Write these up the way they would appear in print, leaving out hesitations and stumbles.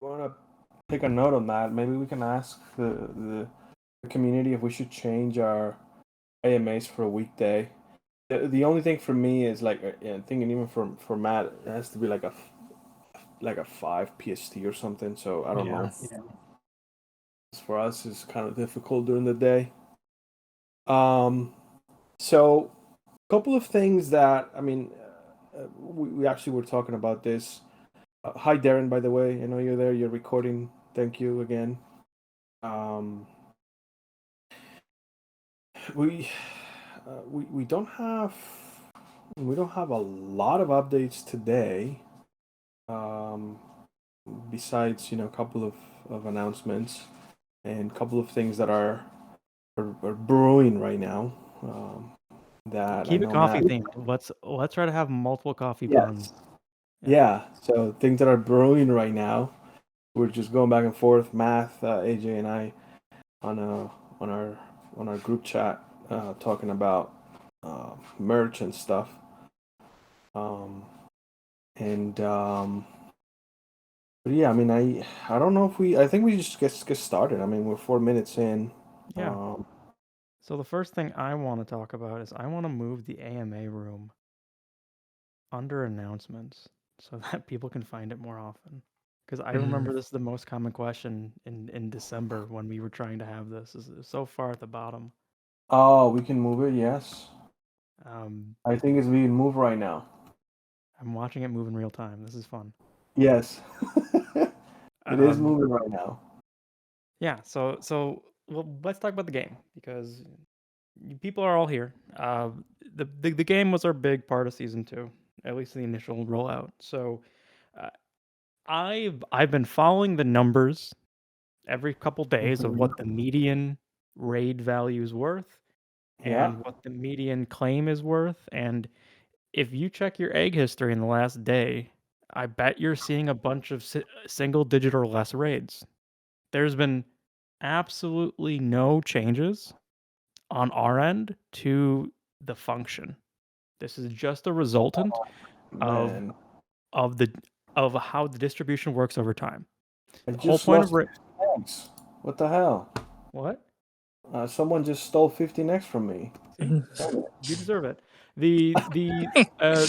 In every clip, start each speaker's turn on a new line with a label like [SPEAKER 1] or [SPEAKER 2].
[SPEAKER 1] want to take a note on that. Maybe we can ask the community if we should change our AMAs for a weekday. The only thing for me is like thinking even for Matt, it has to be like a 5 PST or something. So I don't
[SPEAKER 2] Yeah.
[SPEAKER 1] know. For us, it's kind of difficult during the day. Um, so a couple of things that I mean, we actually were talking about this. Hi, Darren. By the way, I know you're there. You're recording. Thank you again. Um, we we don't have a lot of updates today. Um, besides a couple of announcements and a couple of things that are brewing right now. That I
[SPEAKER 2] Keep it
[SPEAKER 1] know
[SPEAKER 2] coffee
[SPEAKER 1] Matt.
[SPEAKER 2] themed. Let's try to have multiple coffee
[SPEAKER 1] Yes.
[SPEAKER 2] puns. Yeah.
[SPEAKER 1] Yeah. So things that are brewing right now. We're just going back and forth, math, AJ and I, on on our on our group chat, talking about merch and stuff. Um, and But yeah, I mean, I don't know if I think we just get started. I mean, we're 4 minutes in.
[SPEAKER 2] Yeah.
[SPEAKER 1] Um,
[SPEAKER 2] So the first thing I want to talk about is I want to move the AMA room under announcements so that people can find it more often. Because I remember this is the most common question in December when we were trying to have this. Is so far at the bottom.
[SPEAKER 1] oh, we can move it. Yes,
[SPEAKER 2] Um,
[SPEAKER 1] I think it's being moved right now.
[SPEAKER 2] I'm watching it move in real time. This is fun.
[SPEAKER 1] Yes, it is
[SPEAKER 2] Um,
[SPEAKER 1] moving right now.
[SPEAKER 2] yeah. So well, let's talk about the game because people are all here. The game was our big part of season 2, at least the initial rollout. So uh, I've been following the numbers every couple days of
[SPEAKER 1] Mhm.
[SPEAKER 2] what the median raid value is worth
[SPEAKER 1] Yeah.
[SPEAKER 2] and what the median claim is worth. And if you check your egg history in the last day, I bet you're seeing a bunch of single digit or less raids. There's been absolutely no changes on our end to the function. This is just a resultant of
[SPEAKER 1] Man,
[SPEAKER 2] of the of how the distribution works over time.
[SPEAKER 1] I
[SPEAKER 2] The whole
[SPEAKER 1] just
[SPEAKER 2] point of
[SPEAKER 1] lost 50 eggs. What the hell?
[SPEAKER 2] what?
[SPEAKER 1] Someone just stole 15 eggs from me.
[SPEAKER 2] See, you deserve it. The the uh,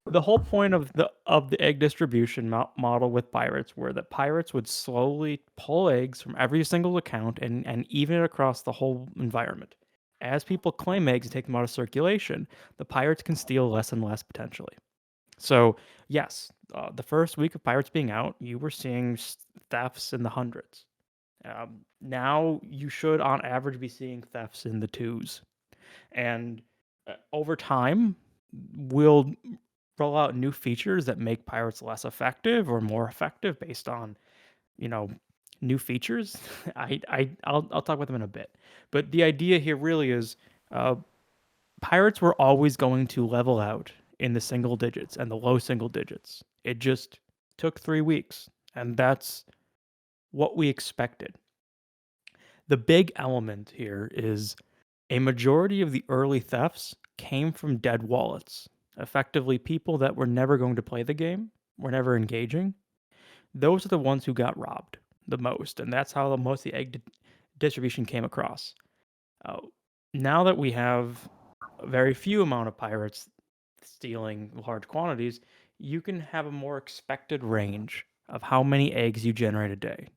[SPEAKER 2] the whole point of the egg distribution model with pirates were that pirates would slowly pull eggs from every single account and even it across the whole environment. As people claim eggs and take them out of circulation, the pirates can steal less and less potentially. So, yes, the first week of Pirates being out, you were seeing thefts in the hundreds. Now you should, on average, be seeing thefts in the twos. And over time, we'll roll out new features that make Pirates less effective or more effective based on, you know, new features. I'll talk about them in a bit. But the idea here really is uh, Pirates were always going to level out in the single digits and the low single digits. It just took 3 weeks, and that's what we expected. The big element here is a majority of the early thefts came from dead wallets, effectively, people that were never going to play the game, were never engaging. Those are the ones who got robbed the most, and that's how the most of the egg distribution came across. Uh, Now that we have a very few amount of pirates stealing large quantities, you can have a more expected range of how many eggs you generate a day.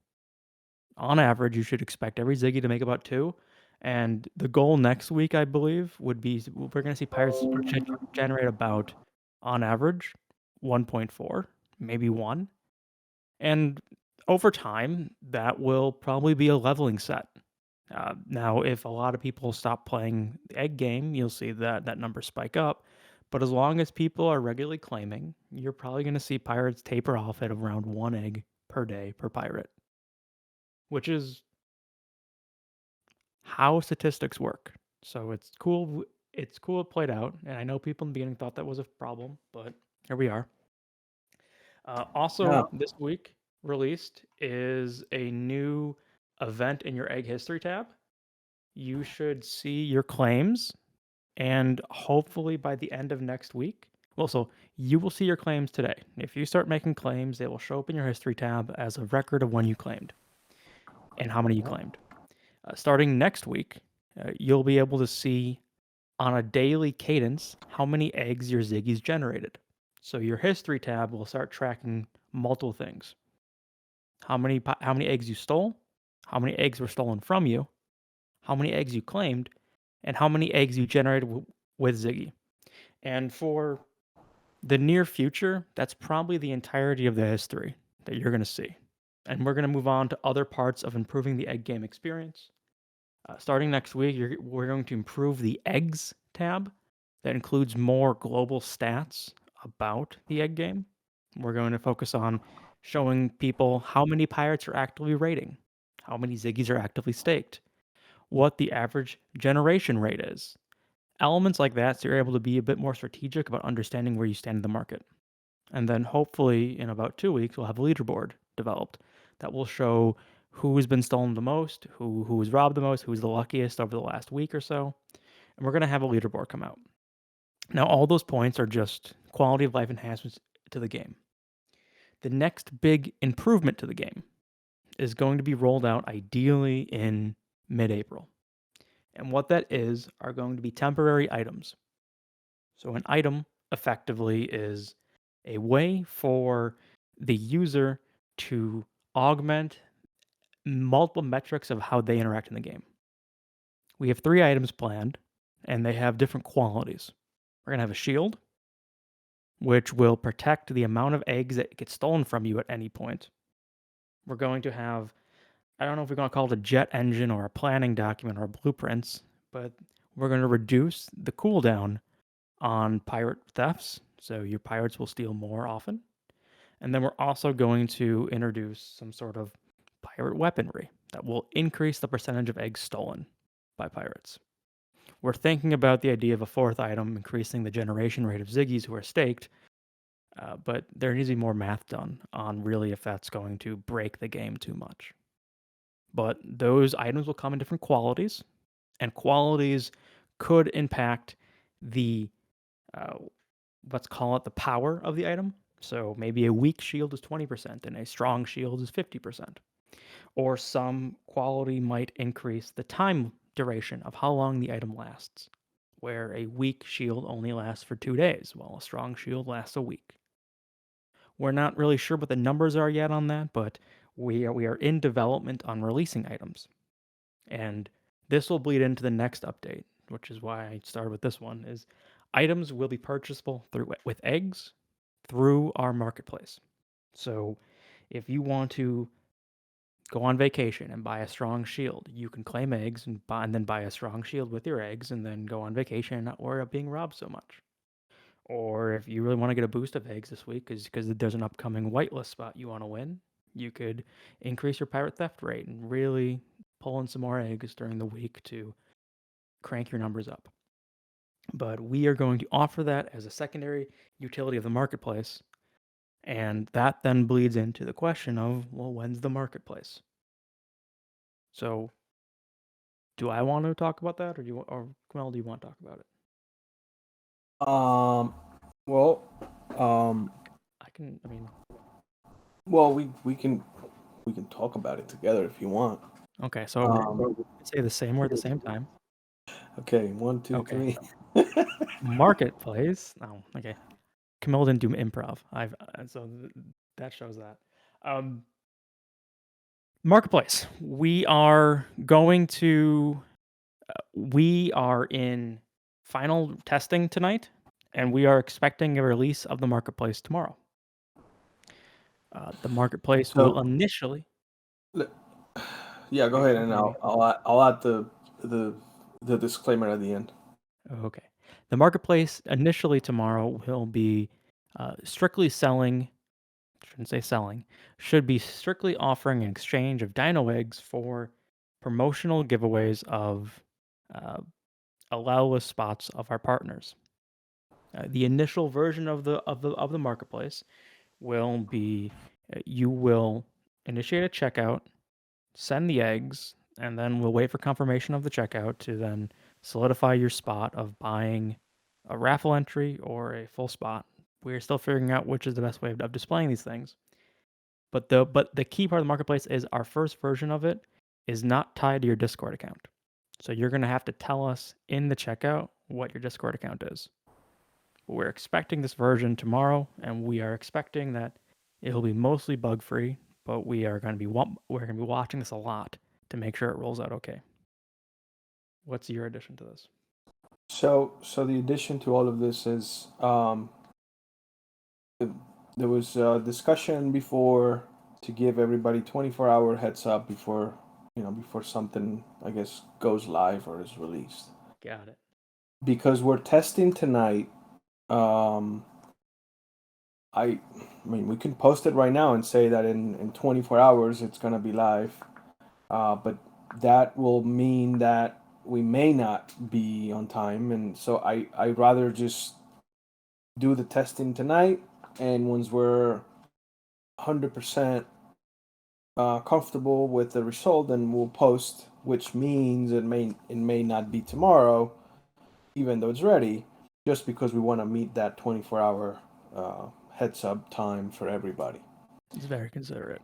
[SPEAKER 2] On average, you should expect every Ziggy to make about 2, and the goal next week, I believe, would be we're gonna see pirates generate about, on average, 1.4, maybe 1, and over time, that will probably be a leveling set. Now, if a lot of people stop playing the egg game, you'll see that number spike up. But as long as people are regularly claiming, you're probably going to see pirates taper off at around 1 egg per day per pirate, which is how statistics work. So it's cool. It's cool it played out, and I know people in the beginning thought that was a problem, but here we are.
[SPEAKER 1] Yeah.
[SPEAKER 2] Also, this week released is a new event in your egg history tab. You should see your claims, and hopefully by the end of next week, Well, so you will see your claims today. If you start making claims, they will show up in your history tab as a record of when you claimed and how many you claimed. Starting next week, you'll be able to see on a daily cadence how many eggs your Ziggy's generated. So your history tab will start tracking multiple things. How many eggs you stole, how many eggs were stolen from you, how many eggs you claimed, and how many eggs you generated with Ziggy. And for the near future, that's probably the entirety of the history that you're going to see. And we're going to move on to other parts of improving the egg game experience. Starting next week, we're going to improve the eggs tab that includes more global stats about the egg game. We're going to focus on showing people how many pirates are actively raiding, how many Ziggies are actively staked, what the average generation rate is. Elements like that, so you're able to be a bit more strategic about understanding where you stand in the market. And then hopefully in about 2 weeks, we'll have a leaderboard developed that will show who's been stolen the most, who was robbed the most, who's the luckiest over the last week or so. And we're going to have a leaderboard come out. Now, all those points are just quality of life enhancements to the game. The next big improvement to the game is going to be rolled out ideally in mid-April. And what that is are going to be temporary items. So an item effectively is a way for the user to augment multiple metrics of how they interact in the game. We have 3 items planned, and they have different qualities. We're going to have a shield, which will protect the amount of eggs that get stolen from you at any point. We're going to have, I don't know if we're going to call it a jet engine or a planning document or blueprints, but we're going to reduce the cooldown on pirate thefts, so your pirates will steal more often. And then we're also going to introduce some sort of pirate weaponry that will increase the percentage of eggs stolen by pirates. We're thinking about the idea of a 4th item increasing the generation rate of Ziggies who are staked, but there needs to be more math done on really if that's going to break the game too much. But those items will come in different qualities, and qualities could impact the uh, let's call it the power of the item. So maybe a weak shield is 20% and a strong shield is 50%. Or some quality might increase the time duration of how long the item lasts, where a weak shield only lasts for 2 days, while a strong shield lasts a week. We're not really sure what the numbers are yet on that, but we are in development on releasing items. And this will bleed into the next update, which is why I started with this one, is items will be purchasable with eggs through our marketplace. So if you want to go on vacation and buy a strong shield, you can claim eggs and then buy a strong shield with your eggs and then go on vacation and not worry about being robbed so much. Or if you really want to get a boost of eggs this week because there's an upcoming whitelist spot you want to win, you could increase your pirate theft rate and really pull in some more eggs during the week to crank your numbers up. But we are going to offer that as a secondary utility of the marketplace. And that then bleeds into the question of, well, when's the marketplace? So, do I want to talk about that, or Kamel, do you want to talk about it?
[SPEAKER 1] Well, um,
[SPEAKER 2] I can. I mean,
[SPEAKER 1] well, we can talk about it together if you want.
[SPEAKER 2] okay. So
[SPEAKER 1] Um,
[SPEAKER 2] we can say the same word at the same time.
[SPEAKER 1] okay, one, two,
[SPEAKER 2] Okay.
[SPEAKER 1] three.
[SPEAKER 2] Marketplace. Oh, okay. Camille didn't do improv. That shows that. Um, Marketplace. We are going to. We are in final testing tonight, and we are expecting a release of the marketplace tomorrow. The marketplace will
[SPEAKER 1] So,
[SPEAKER 2] initially.
[SPEAKER 1] le- yeah, go
[SPEAKER 2] Okay,
[SPEAKER 1] ahead, and
[SPEAKER 2] continue.
[SPEAKER 1] I'll add the the disclaimer at the end.
[SPEAKER 2] Okay. The marketplace initially tomorrow will be strictly selling, shouldn't say selling, should be strictly offering an exchange of dino eggs for promotional giveaways of uh, allowless spots of our partners. The initial version of the marketplace will be you will initiate a checkout, send the eggs, and then we'll wait for confirmation of the checkout to then solidify your spot of buying a raffle entry or a full spot. We're still figuring out which is the best way of displaying these things. But the key part of the marketplace is our first version of it is not tied to your Discord account. So you're going to have to tell us in the checkout what your Discord account is. We're expecting this version tomorrow, and we are expecting that it'll be mostly bug free, but we're going to be watching this a lot to make sure it rolls out okay. What's your addition to this?
[SPEAKER 1] So the addition to all of this is there was a discussion before to give everybody 24-hour heads up before before something I guess goes live or is released.
[SPEAKER 2] Got it.
[SPEAKER 1] Because we're testing tonight. Um, I mean, we can post it right now and say that in 24 hours it's gonna be live, but that will mean that we may not be on time, and so I'd rather just do the testing tonight, and once we're 100% comfortable with the result, then we'll post, which means it may not be tomorrow, even though it's ready, just because we want to meet that 24-hour heads up time for everybody.
[SPEAKER 2] It's very considerate.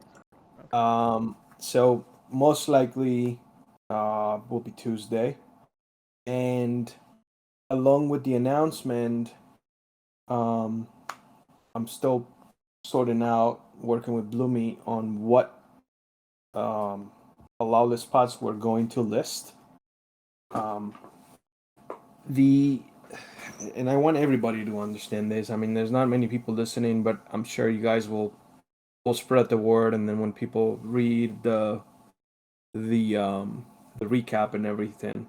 [SPEAKER 1] So most likely will be Tuesday, and along with the announcement, um, I'm still sorting out, working with Bloomy on what allow list spots we're going to list. Um, the and I want everybody to understand this. I mean, there's not many people listening, but I'm sure you guys will spread the word, and then when people read the recap and everything,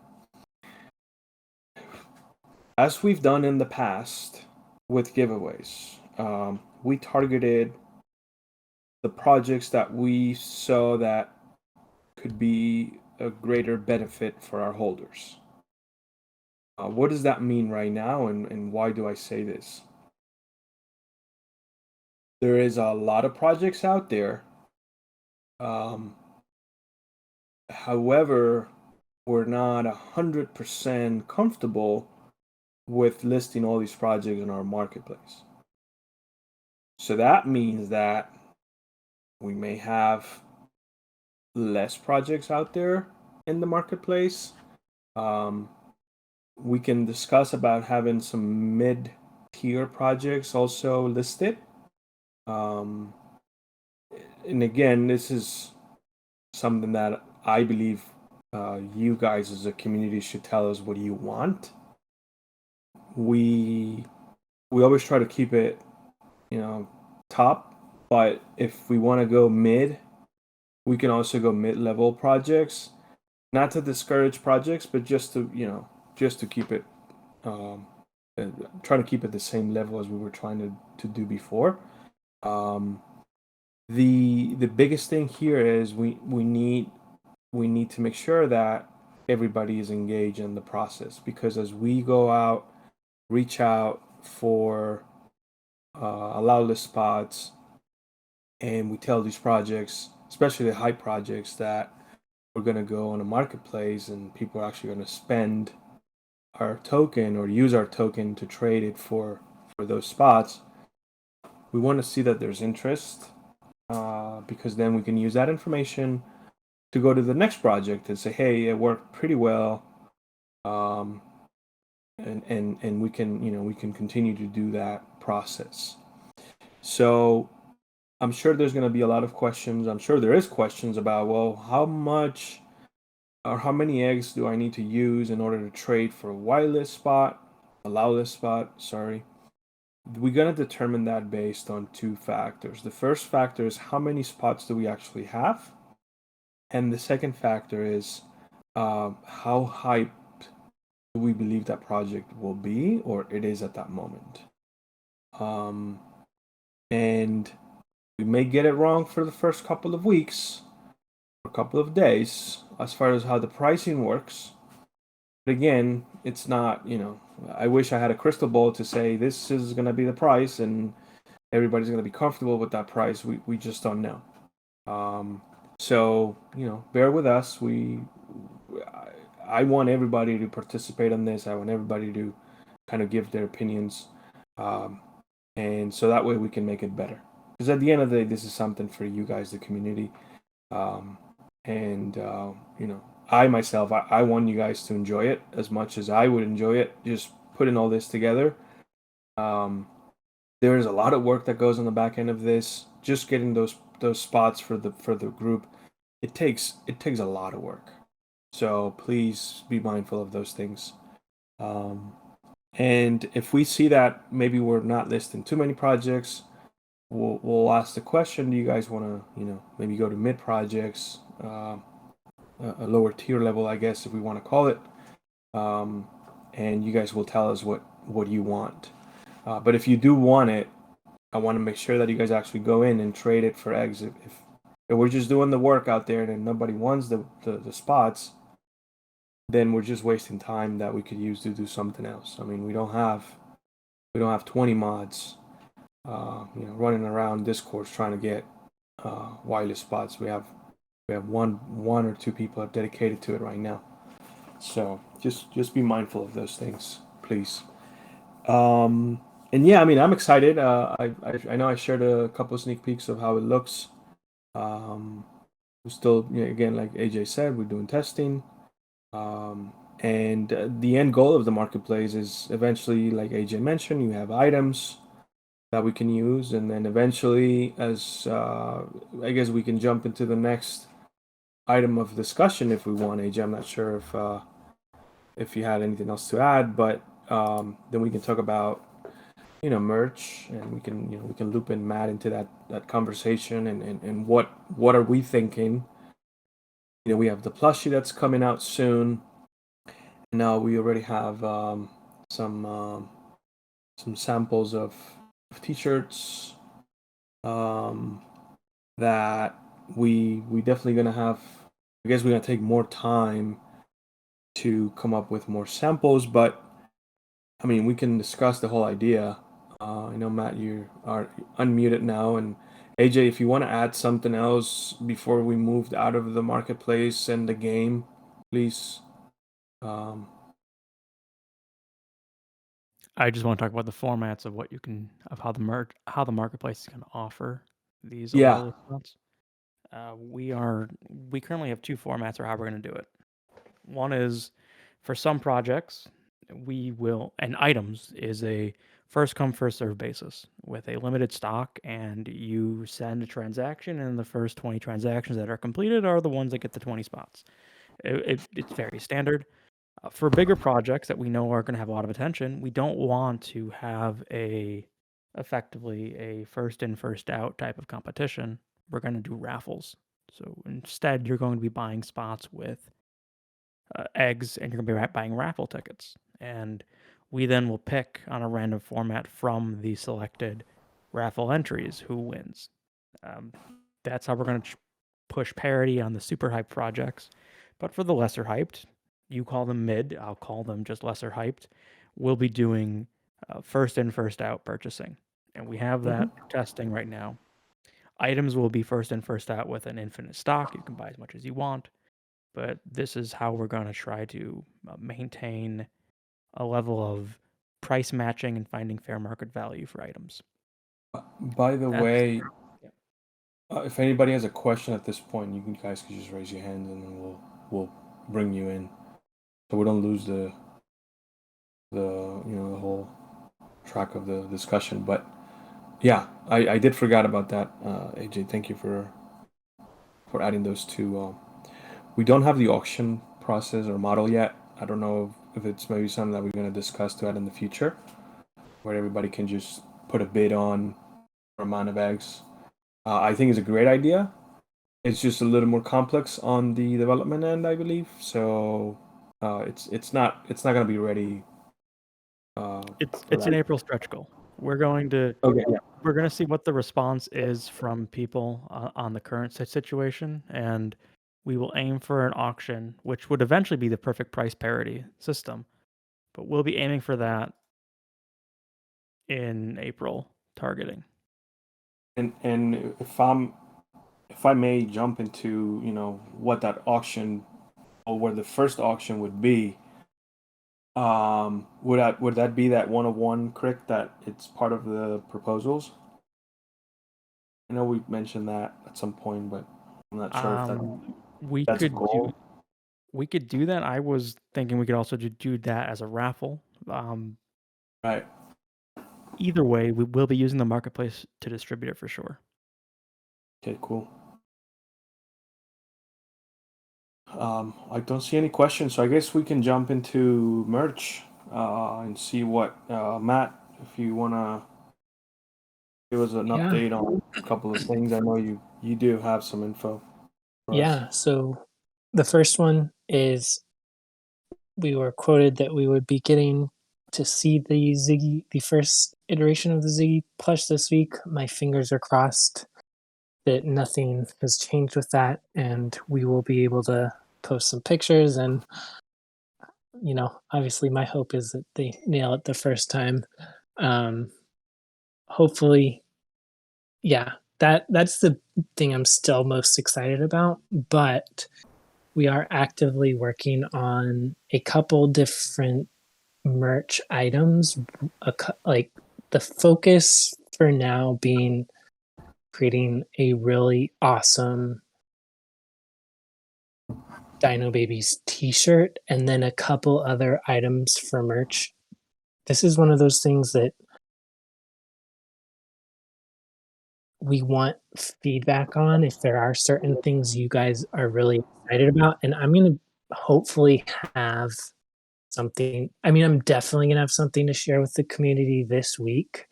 [SPEAKER 1] as we've done in the past with giveaways, we targeted the projects that we saw that could be a greater benefit for our holders. What does that mean right now, and why do I say this? There is a lot of projects out there. Um, However, we're not 100% comfortable with listing all these projects in our marketplace. So that means that we may have less projects out there in the marketplace. Um, we can discuss about having some mid-tier projects also listed. Um, and again, this is something that I believe you guys as a community should tell us what you want. We we always try to keep it, top, but if we want to go mid, we can also go mid-level projects. Not to discourage projects, but just to keep it, um, trying to keep it the same level as we were trying to do before. Um, the biggest thing here is we need to make sure that everybody is engaged in the process, because as we go out, reach out for allow list spots, and we tell these projects, especially the hype projects, that we're going to go on a marketplace and people are actually going to spend our token or use our token to trade it for those spots. We want to see that there's interest, because then we can use that information to go to the next project and say, hey, it worked pretty well, um, and we can continue to do that process. So I'm sure there's going to be a lot of questions. I'm sure there is questions about, well, how much or how many eggs do I need to use in order to trade for a whitelist spot, allow list spot, sorry. We're going to determine that based on two factors. The first factor is how many spots do we actually have? And the second factor is how hyped do we believe that project will be or it is at that moment. Um, and we may get it wrong for the first couple of weeks or a couple of days as far as how the pricing works. But again, it's not, I wish I had a crystal ball to say this is going to be the price and everybody's going to be comfortable with that price. We just don't know. So, bear with us. I want everybody to participate in this. I want everybody kind of give their opinions, um, and so that way we can make it better. Because at the end of the day, this is something for you guys, the community, um, and I myself, I want you guys to enjoy it as much as I would enjoy it. Just putting all this together. Um, there is a lot of work that goes on the back end of this. Just getting those spots for the group, it takes a lot of work. So please be mindful of those things. Um, and if we see that maybe we're not listing too many projects, we'll ask the question: do you guys want to maybe go to mid projects, a lower tier level, I guess if we want to call it, um, and you guys will tell us what you want. But if you do want it, I want to make sure that you guys actually go in and trade it for eggs. If we're just doing the work out there and nobody wants the spots, then we're just wasting time that we could use to do something else. I mean, we don't have 20 mods, running around discords trying to get wireless spots. We have one or two people are dedicated to it right now. So just be mindful of those things, please. Um, and yeah, I mean, I'm excited. I know I shared a couple of sneak peeks of how it looks. Um, we're still, again, like AJ said, we're doing testing. And the end goal of the marketplace is eventually, like AJ mentioned, you have items that we can use, and then eventually, as I guess we can jump into the next item of discussion if we want. AJ, I'm not sure if you had anything else to add, but then we can talk about merch, and we can loop in Matt into that conversation, and what are we thinking. We have the plushie that's coming out soon. Now we already have some um, some samples of t-shirts, um, that we definitely gonna have. I guess we're gonna take more time to come up with more samples, but I mean we can discuss the whole idea. I know Matt, you are unmuted now, and AJ, if you want to add something else before we moved out of the marketplace and the game, please. Um,
[SPEAKER 2] I just want to talk about the formats of what you can of how the marketplace is going to offer these
[SPEAKER 1] yeah.
[SPEAKER 2] wireless mounts. We currently have two formats for how we're going to do it. One is for some projects, we will and items is a first come first serve basis with a limited stock, and you send a transaction, and the first 20 transactions that are completed are the ones that get the 20 spots. It's very standard. For bigger projects that we know are going to have a lot of attention, we don't want to have effectively a first in first out type of competition. We're going to do raffles. So instead, you're going to be buying spots with eggs, and you're going to be buying raffle tickets. And we then will pick on a random format from the selected raffle entries who wins. Um, that's how we're going to push parity on the super hyped projects. But for the lesser hyped, you call them mid, I'll call them just lesser hyped. We'll be doing first in, first out purchasing. And we have
[SPEAKER 1] Hmm.
[SPEAKER 2] that testing right now. Items will be first in, first out with an infinite stock. You can buy as much as you want. But this is how we're going to try to maintain a level of price matching and finding fair market value for items.
[SPEAKER 1] By the
[SPEAKER 2] That's
[SPEAKER 1] way,
[SPEAKER 2] yeah.
[SPEAKER 1] if anybody has a question at this point, guys can just raise your hands, and then we'll bring you in, so we don't lose the whole track of the discussion. But yeah, I did forget about that. AJ, thank you for adding those two. We don't have the auction process or model yet. I don't know if it's maybe something that we're going to discuss to add in the future, where everybody can just put a bid on the amount of eggs. I think it's a great idea. It's just a little more complex on the development end, I believe. So it's not going to be ready for
[SPEAKER 2] It's an
[SPEAKER 1] that.
[SPEAKER 2] April stretch goal. We're going to
[SPEAKER 1] Okay, yeah.
[SPEAKER 2] we're going to see what the response is from people on the current situation, and we will aim for an auction, which would eventually be the perfect price parity system. But we'll be aiming for that in April, targeting.
[SPEAKER 1] And if I may jump into what that auction or where the first auction would be, Would that be that 101 crick that it's part of the proposals? I know we mentioned that at some point, but I'm not sure if
[SPEAKER 2] We
[SPEAKER 1] that's a
[SPEAKER 2] could do
[SPEAKER 1] goal.
[SPEAKER 2] we could do that. I was thinking we could also do that as a raffle.
[SPEAKER 1] Right.
[SPEAKER 2] Either way, we will be using the marketplace to distribute it for sure.
[SPEAKER 1] Okay, cool. I don't see any questions, so I guess we can jump into merch and see what Matt, if you wanna give us an
[SPEAKER 3] Yeah,
[SPEAKER 1] update on a couple of things. I know you do have some info for us.
[SPEAKER 3] yeah. So the first one is we were quoted that we would be getting to see the first iteration of the Ziggy plush this week. My fingers are crossed that nothing has changed with that, and we will be able to post some pictures. And obviously, my hope is that they nail it the first time. Um, Hopefully, yeah. That's the thing I'm still most excited about, but we are actively working on a couple different merch items. Like the focus for now being creating a really awesome Dino Babies t-shirt and then a couple other items for merch. This is one of those things that we want feedback on if there are certain things you guys are really excited about, and I'm going to hopefully have something. I mean, I'm definitely going to have something to share with the community this week,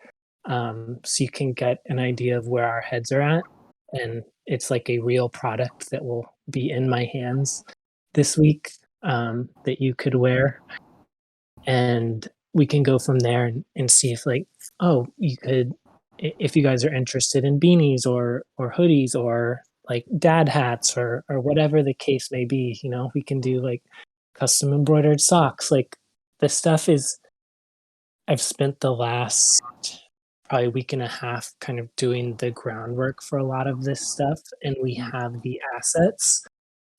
[SPEAKER 3] so you can get an idea of where our heads are at. And it's like a real product that will be in my hands this week, that you could wear. And we can go from there and see if, like, oh, you could, if you guys are interested in beanies or hoodies or like dad hats or whatever the case may be, we can do like custom embroidered socks. Like the stuff is, I've spent the last probably week and a half kind of doing the groundwork for a lot of this stuff, and we have the assets.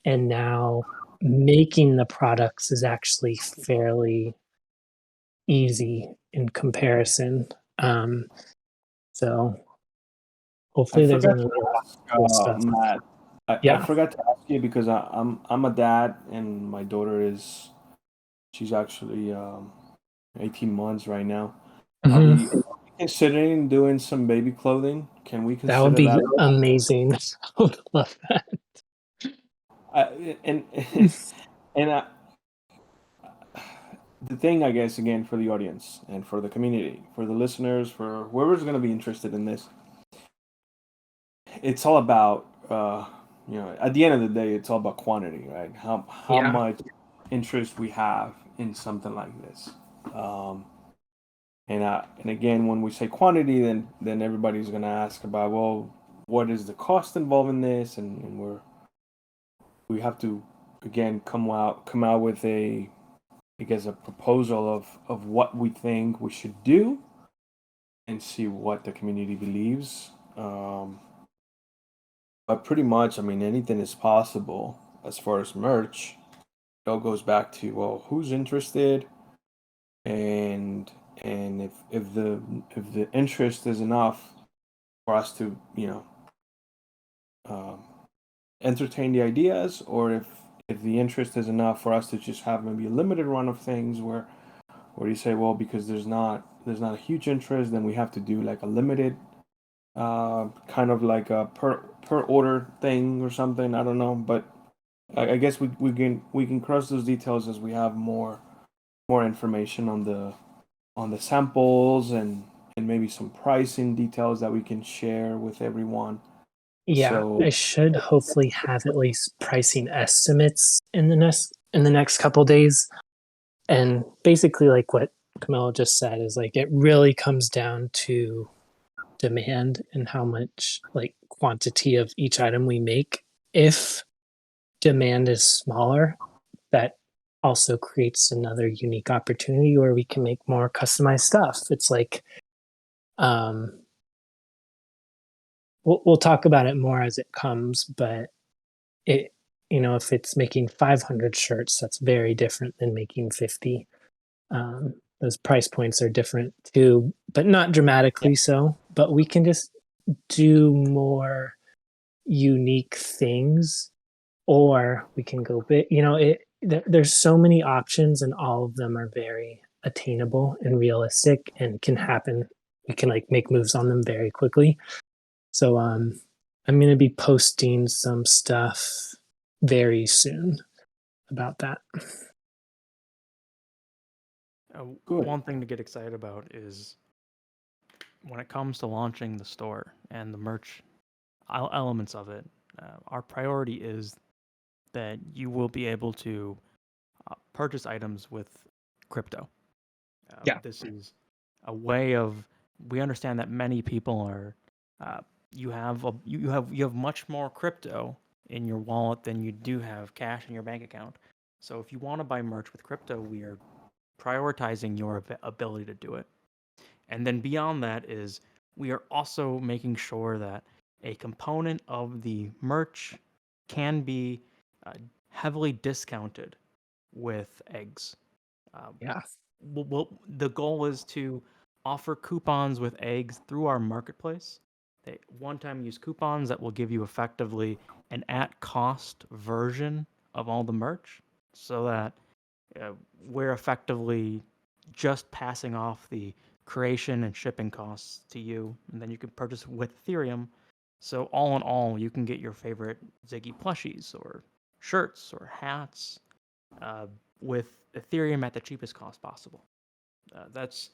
[SPEAKER 3] And now making the products is actually fairly easy in comparison. Um, so
[SPEAKER 1] I
[SPEAKER 3] hopefully there's
[SPEAKER 1] forgot
[SPEAKER 3] a
[SPEAKER 1] to
[SPEAKER 3] lot of
[SPEAKER 1] ask
[SPEAKER 3] cool stuff.
[SPEAKER 1] Matt. I
[SPEAKER 3] Yeah.
[SPEAKER 1] forgot to ask you because I'm a dad and my daughter she's actually 18 months right now. Are
[SPEAKER 3] Mhm.
[SPEAKER 1] we considering doing some baby clothing? Can we
[SPEAKER 3] That would
[SPEAKER 1] consider
[SPEAKER 3] be
[SPEAKER 1] that?
[SPEAKER 3] amazing. I would love that.
[SPEAKER 1] And and the thing, I guess, again for the audience and for the community, for the listeners, for whoever's going to be interested in this, it's all about at the end of the day, it's all about quantity, right? How
[SPEAKER 3] Yeah.
[SPEAKER 1] much interest we have in something like this. Um, and again, when we say quantity, then everybody's going to ask about, well, what is the cost involved in this, and we have to again come out with I guess a proposal of what we think we should do and see what the community believes. But pretty much, I mean, anything is possible as far as merch. It all goes back to, well, who's interested, and if the interest is enough for us to um, entertain the ideas, or if the interest is enough for us to just have maybe a limited run of things where you say, well, because there's not a huge interest, then we have to do like a limited kind of like a per order thing or something. I don't know, but I guess we can cross those details as we have more information on the samples and maybe some pricing details that we can share with everyone.
[SPEAKER 3] Yeah,
[SPEAKER 1] So
[SPEAKER 3] I should hopefully have at least pricing estimates in the next couple days. And basically like what Camilla just said is like it really comes down to demand and how much like quantity of each item we make. If demand is smaller, that also creates another unique opportunity where we can make more customized stuff. It's like um we'll talk about it more as it comes, but it if it's making 500 shirts, that's very different than making 50. Those price points are different too, but not dramatically so. But we can just do more unique things, or we can go big. There's so many options, and all of them are very attainable and realistic, and can happen. We can like make moves on them very quickly. So I'm gonna be posting some stuff very soon about that.
[SPEAKER 1] Good.
[SPEAKER 2] One thing to get excited about is when it comes to launching the store and the merch elements of it, our priority is that you will be able to purchase items with crypto.
[SPEAKER 3] Yeah.
[SPEAKER 2] This is a way of, we understand that many people are you have much more crypto in your wallet than you do have cash in your bank account. So if you want to buy merch with crypto, we are prioritizing your ability to do it. And then beyond that is we are also making sure that a component of the merch can be heavily discounted with eggs.
[SPEAKER 3] Yeah.
[SPEAKER 2] The goal is to offer coupons with eggs through our marketplace. They one-time use coupons that will give you effectively an at-cost version of all the merch, so that we're effectively just passing off the creation and shipping costs to you, and then you can purchase with Ethereum. So all in all, you can get your favorite Ziggy plushies or shirts or hats with Ethereum at the cheapest cost possible. That's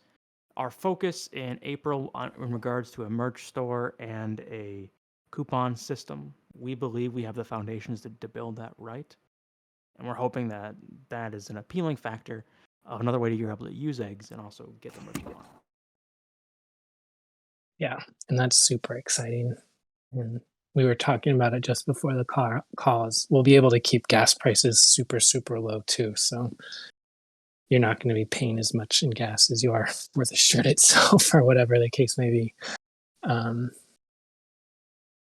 [SPEAKER 2] our focus in April in regards to a merch store and a coupon system. We believe we have the foundations to build that right. And we're hoping that that is an appealing factor of another way that you're able to use eggs and also get the merch you want.
[SPEAKER 3] Yeah, and that's super exciting. And we were talking about it just before the calls. We'll be able to keep gas prices super, super low too. So you're not going to be paying as much in gas as you are for the shirt itself, or whatever the case may be.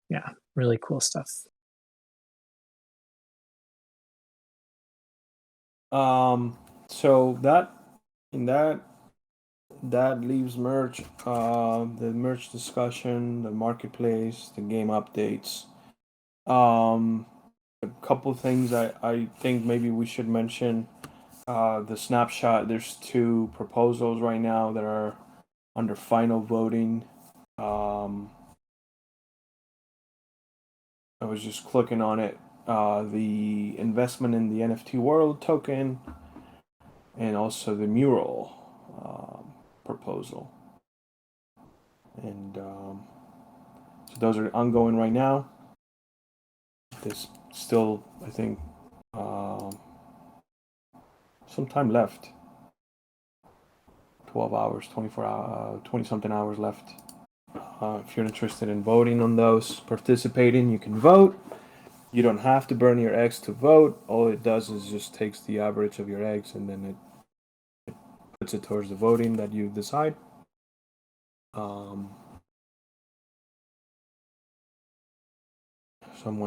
[SPEAKER 3] Yeah, really cool stuff.
[SPEAKER 1] So that leaves merch, the merch discussion, the marketplace, the game updates. A couple of things I think maybe we should mention. The snapshot. There's two proposals right now that are under final voting. I was just clicking on it. The investment in the NFT World token, and also the mural proposal. And so those are ongoing right now. There's still, I think, some time left. 12 hours, 24 hours, 20 something hours left. If you're interested in voting on those, participating, you can vote. You don't have to burn your eggs to vote. All it does is just takes the average of your eggs, and then it puts it towards the voting that you decide. Someone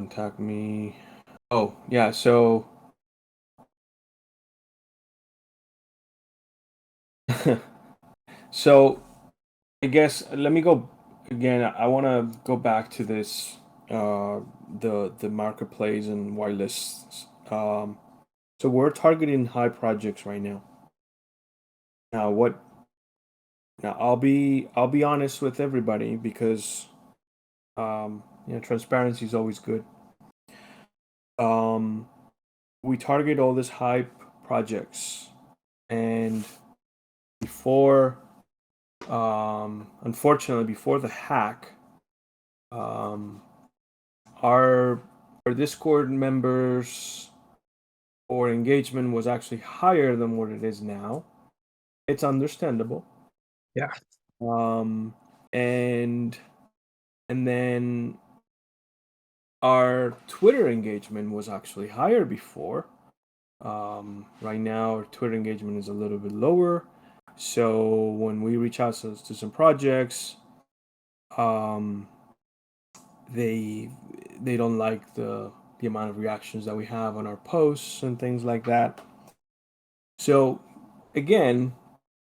[SPEAKER 1] tagged me. Oh, yeah, so so I guess let me go again. I want to go back to this the marketplace and whitelists. So we're targeting high projects right now. Now what? Now I'll be honest with everybody, because transparency is always good. We target all this hype projects, and before unfortunately before the hack, our Discord members or engagement was actually higher than what it is now. It's understandable.
[SPEAKER 3] Yeah.
[SPEAKER 1] And then our Twitter engagement was actually higher before. Right now, our Twitter engagement is a little bit lower. So when we reach out to some projects, they don't like the amount of reactions that we have on our posts and things like that. So again,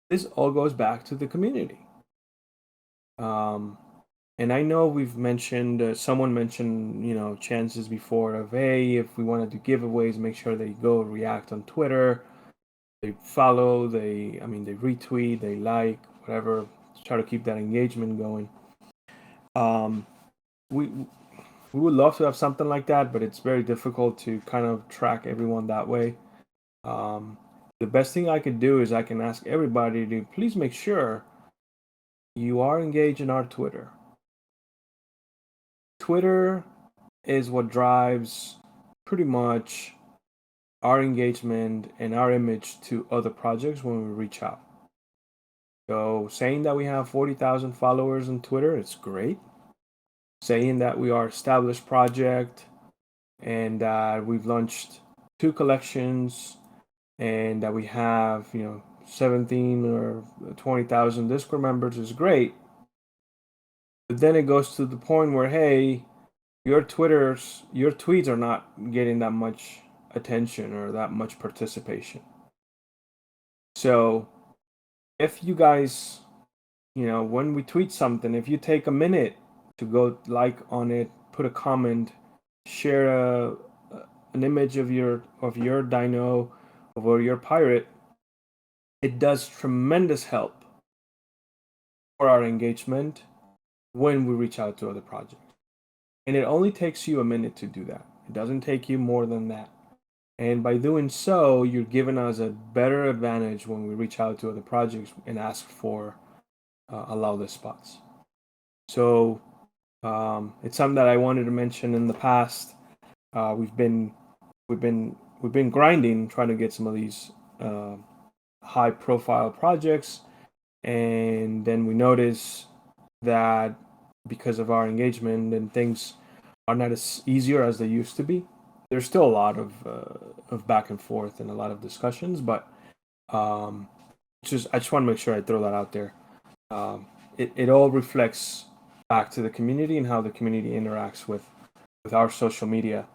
[SPEAKER 1] this all goes back to the community. And I know we've mentioned, someone mentioned, chances before of, hey, if we want to do giveaways, make sure they go react on Twitter, they follow, they retweet, they like, whatever, try to keep that engagement going. We we would love to have something like that, but it's very difficult to kind of track everyone that way. Um, the best thing I could do is I can ask everybody to please make sure you are engaged in our Twitter. Twitter is what drives pretty much our engagement and our image to other projects when we reach out. So saying that we have 40,000 followers on Twitter, it's great. Saying that we are established project and that we've launched 2 collections and that we have, 17 or 20,000 Discord members is great. But then it goes to the point where, hey, your tweets are not getting that much attention or that much participation. So if you guys, when we tweet something, if you take a minute to go like on it, put a comment, share an image of your dino or your pirate, it does tremendous help for our engagement when we reach out to other projects. And it only takes you a minute to do that. It doesn't take you more than that. And by doing so, you're giving us a better advantage when we reach out to other projects and ask for allow the spots. So it's something that I wanted to mention in the past. We've been grinding trying to get some of these high profile projects, and then we notice that because of our engagement and things are not as easier as they used to be. There's still a lot of back and forth and a lot of discussions, but I just want to make sure I throw that out there. It all reflects back to the community and how the community interacts with our social media,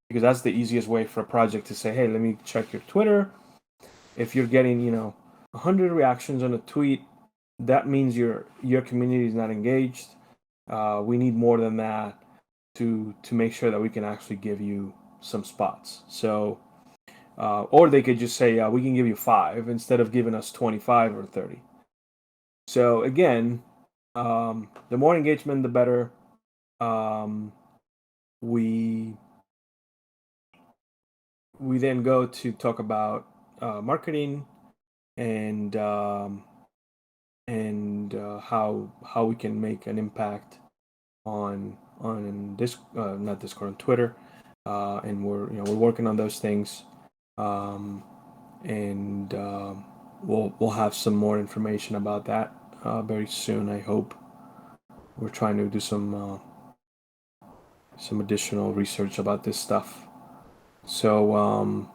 [SPEAKER 1] because that's the easiest way for a project to say, hey, let me check your Twitter. If you're getting 100 reactions on a tweet, that means your community is not engaged. We need more than that to make sure that we can actually give you some spots. So, or they could just say, we can give you 5 instead of giving us 25 or 30. So again, the more engagement, the better. We then go to talk about marketing and how we can make an impact on this not Discord, on Twitter, and we're working on those things, and we'll have some more information about that very soon. I hope. We're trying to do some additional research about this stuff. So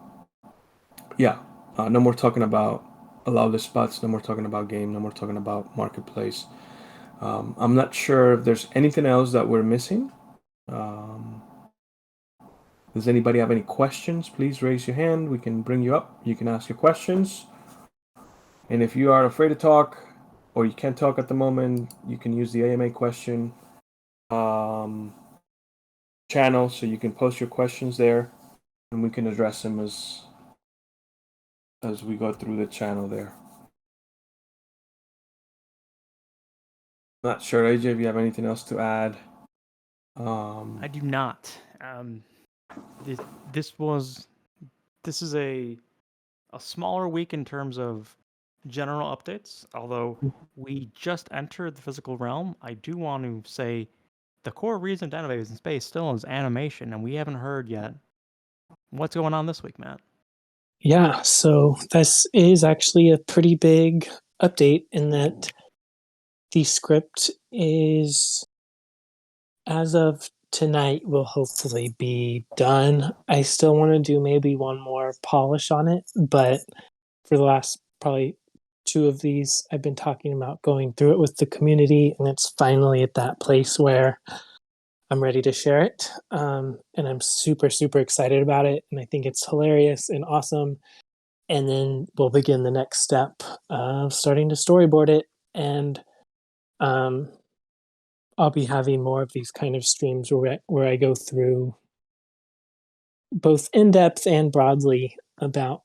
[SPEAKER 1] yeah, no more talking about allow the spots. No more talking about game. No more talking about marketplace. I'm not sure if there's anything else that we're missing. Does anybody have any questions? Please raise your hand. We can bring you up. You can ask your questions. And if you are afraid to talk or you can't talk at the moment, you can use the AMA question channel, so you can post your questions there and we can address them as we go through the channel there. Not sure, AJ, if you have anything else to add.
[SPEAKER 2] I do not. This is a smaller week in terms of general updates. Although we just entered the physical realm, I do want to say the core reason Dino Babies in Space still is animation, and we haven't heard yet what's going on this week, Matt.
[SPEAKER 3] Yeah, so this is actually a pretty big update in that the script is, as of tonight, will hopefully be done. I still want to do maybe one more polish on it, but for the last probably 2 of these, I've been talking about going through it with the community, and it's finally at that place where I'm ready to share it. And I'm super, super excited about it, and I think it's hilarious and awesome. and then we'll begin the next step of starting to storyboard it. And um, I'll be having more of these kind of streams where I go through both in depth and broadly about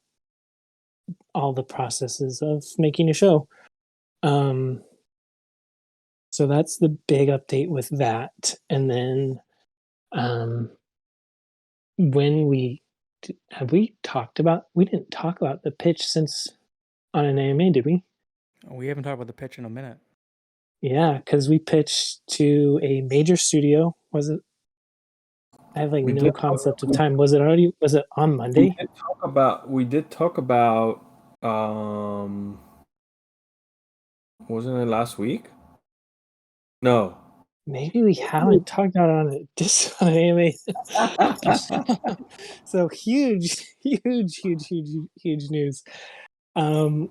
[SPEAKER 3] all the processes of making a show. So that's the big update with that. And then um, when have we talked about, we didn't talk about the pitch since on an AMA, did we?
[SPEAKER 2] We haven't talked about the pitch in a minute.
[SPEAKER 3] Yeah, because we pitched to a major studio. Was it? I have like no concept of time. Was it on Monday?
[SPEAKER 1] We did talk about wasn't it last week? No.
[SPEAKER 3] Maybe we haven't talked about it on on an AMA. So huge, huge news.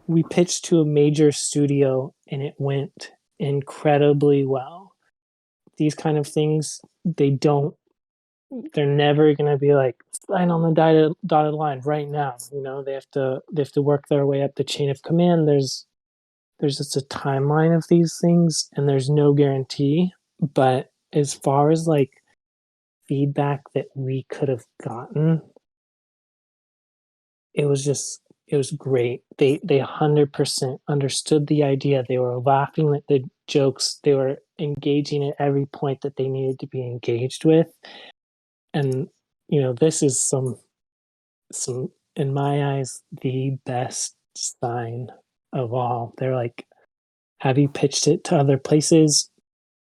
[SPEAKER 3] We pitched to a major studio and it went incredibly well. These kind of things, they're never going to be like sign on the dotted line right now. They have to work their way up the chain of command. There's just a timeline of these things and there's no guarantee. But as far as like feedback that we could have gotten, it was great. They 100% understood the idea. They were laughing at the jokes. They were engaging at every point that they needed to be engaged with. And this is some in my eyes the best sign of all. They're like, have you pitched it to other places?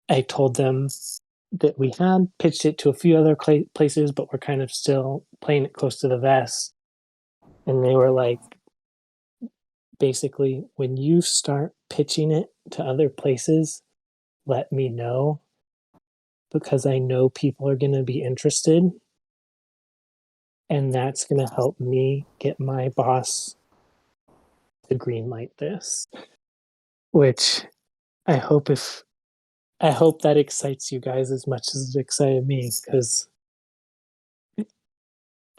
[SPEAKER 3] I told them that we had pitched it to a few other places, but we're kind of still playing it close to the vest. And they were like, basically, when you start pitching it to other places, let me know, because I know people are going to be interested. And that's going to help me get my boss to greenlight this, which I hope that excites you guys as much as it excited me, because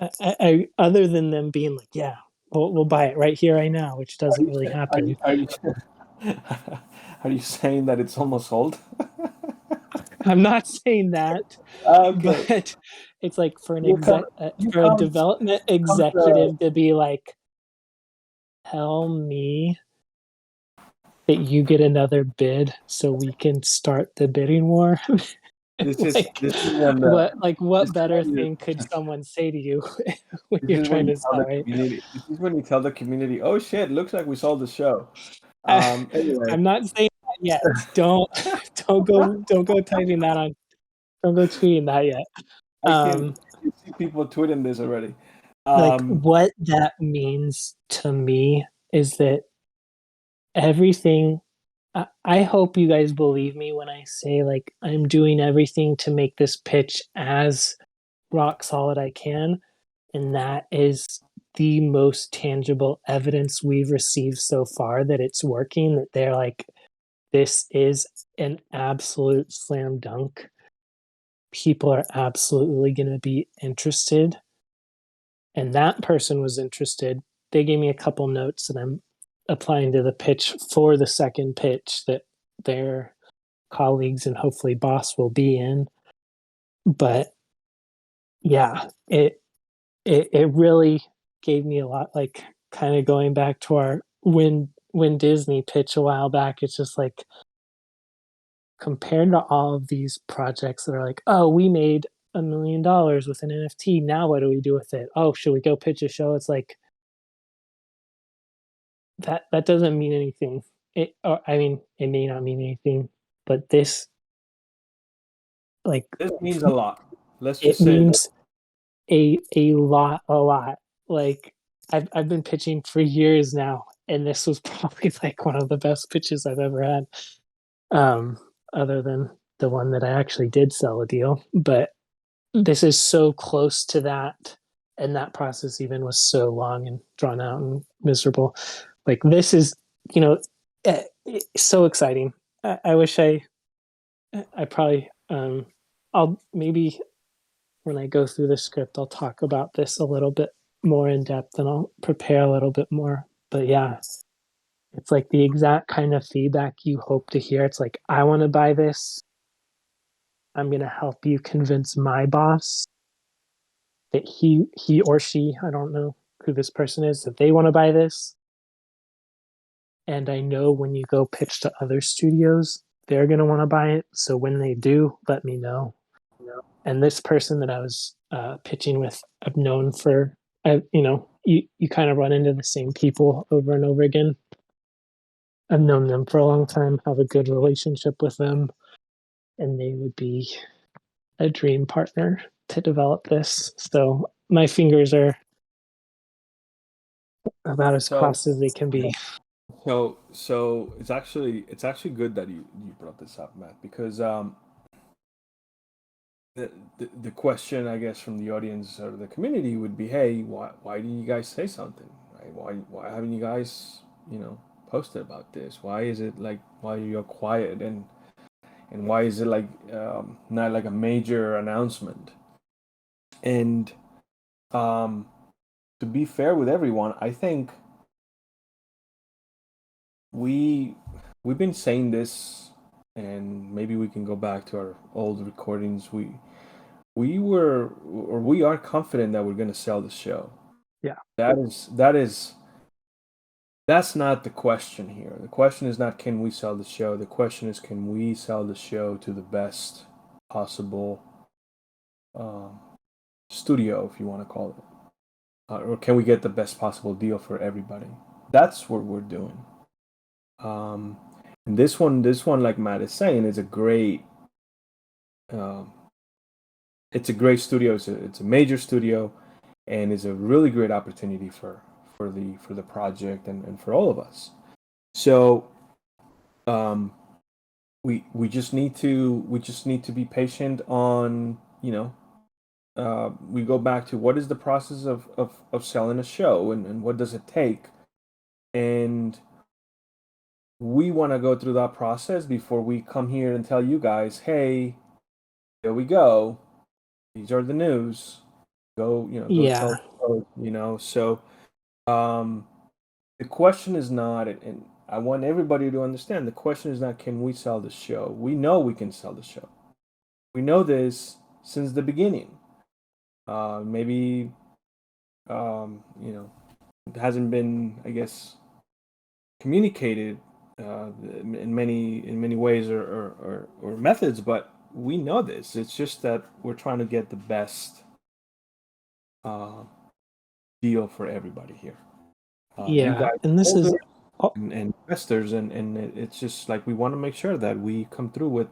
[SPEAKER 3] I other than them being like, yeah, we'll buy it right here, right now, which doesn't really happen.
[SPEAKER 1] Are you saying that it's almost sold?
[SPEAKER 3] I'm not saying that,
[SPEAKER 1] Okay.
[SPEAKER 3] but it's like for a development executive to be like, tell me that you get another bid so we can start the bidding war. What better thing could someone say to you when you're trying to sell, right?
[SPEAKER 1] This is when you tell the community, oh shit, looks like we sold the show. Anyway.
[SPEAKER 3] I'm not saying that yet. Don't go typing that on. Don't go tweeting that yet.
[SPEAKER 1] I can see people tweeting this already.
[SPEAKER 3] Like what that means to me is that everything. I hope you guys believe me when I say like I'm doing everything to make this pitch as rock solid I can, and that is the most tangible evidence we've received so far that it's working. That they're like, this is an absolute slam dunk. People are absolutely going to be interested. And that person was interested. They gave me a couple notes and I'm applying to the pitch for the second pitch that their colleagues and hopefully boss will be in. But yeah, it really gave me a lot, like kind of going back to our when Disney pitch a while back. It's just like, compared to all of these projects that are like, oh, we made $1 million with an NFT. Now what do we do with it? Oh, should we go pitch a show? It's like that doesn't mean anything. It may not mean anything, but this
[SPEAKER 1] means a lot. Let's just
[SPEAKER 3] it
[SPEAKER 1] say
[SPEAKER 3] means a lot. Like I've been pitching for years now, and this was probably like one of the best pitches I've ever had. Other than the one that I actually did sell a deal, but this is so close to that, and that process even was so long and drawn out and miserable. Like this is, so exciting. I wish I probably I'll maybe when I go through the script I'll talk about this a little bit more in depth and I'll prepare a little bit more. But yeah, it's like the exact kind of feedback you hope to hear. It's like, I want to buy this. I'm going to help you convince my boss that he or she, I don't know who this person is, that they want to buy this. And I know when you go pitch to other studios, they're going to want to buy it. So when they do, let me know. And this person that I was pitching with, I've known for, you kind of run into the same people over and over again. I've known them for a long time, have a good relationship with them, and they would be a dream partner to develop this. So my fingers are about as
[SPEAKER 1] So,
[SPEAKER 3] crossed as they can be.
[SPEAKER 1] so it's actually good that you brought this up, Matt, because the question, I guess, from the audience or the community would be, hey, why didn't you guys say something? Right? Why haven't you guys, posted about this? Why is it like, why are you quiet, and why is it like, not like a major announcement? And um, to be fair with everyone, I think we we've been saying this, and maybe we can go back to our old recordings. We are confident that we're going to sell the show.
[SPEAKER 3] Yeah.
[SPEAKER 1] That's not the question here. The question is not, can we sell the show. The question is, can we sell the show to the best possible um, studio, if you want to call it, or can we get the best possible deal for everybody? That's what we're doing. Um, and this one, like Matt is saying, is a great. Um, it's a great studio. It's a major studio, and is a really great opportunity for the project, and for all of us. So, um, we just need to be patient on, we go back to what is the process of selling a show, and what does it take, and we want to go through that process before we come here and tell you guys, hey, here we go, these are the news, go
[SPEAKER 3] Yeah.
[SPEAKER 1] tell. So um the question is not, and I want everybody to understand, the question is not, can we sell the show. We know we can sell the show. We know this since the beginning. Maybe it hasn't been, I guess, communicated in many ways, or methods, but we know this. It's just that we're trying to get the best uh, deal for everybody here. You
[SPEAKER 3] Yeah.
[SPEAKER 1] guys,
[SPEAKER 3] And this
[SPEAKER 1] holders
[SPEAKER 3] is, oh,
[SPEAKER 1] and investors, and it's just like we want to make sure that we come through with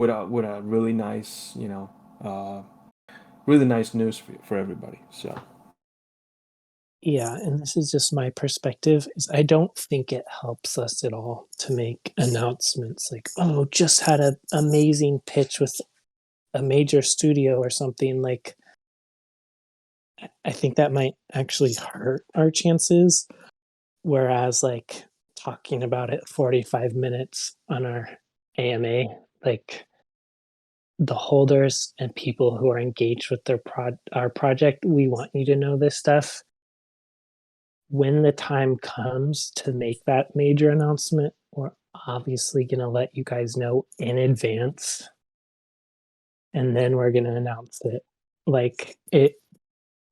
[SPEAKER 1] a really nice, really nice news for everybody. So
[SPEAKER 3] yeah. And this is just my perspective is I don't think it helps us at all to make announcements like, oh, just had an amazing pitch with a major studio or something. Like, I think that might actually hurt our chances. Whereas, like, talking about it 45 minutes on our AMA, like, the holders and people who are engaged with our project, we want you to know this stuff. When the time comes to make that major announcement, we're obviously going to let you guys know in advance, and then we're going to announce it. Like,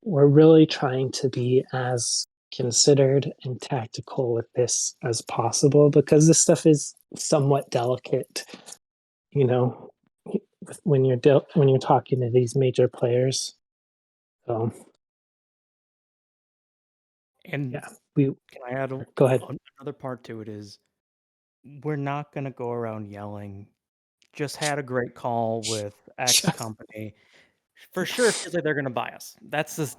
[SPEAKER 3] we're really trying to be as considered and tactical with this as possible because this stuff is somewhat delicate, you know, when you're talking to these major players. So
[SPEAKER 2] And
[SPEAKER 3] yeah, we
[SPEAKER 2] can I add
[SPEAKER 3] go ahead.
[SPEAKER 2] another part to it is we're not going to go around yelling, just had a great call with X company. For sure, it feels like they're going to buy us. That's just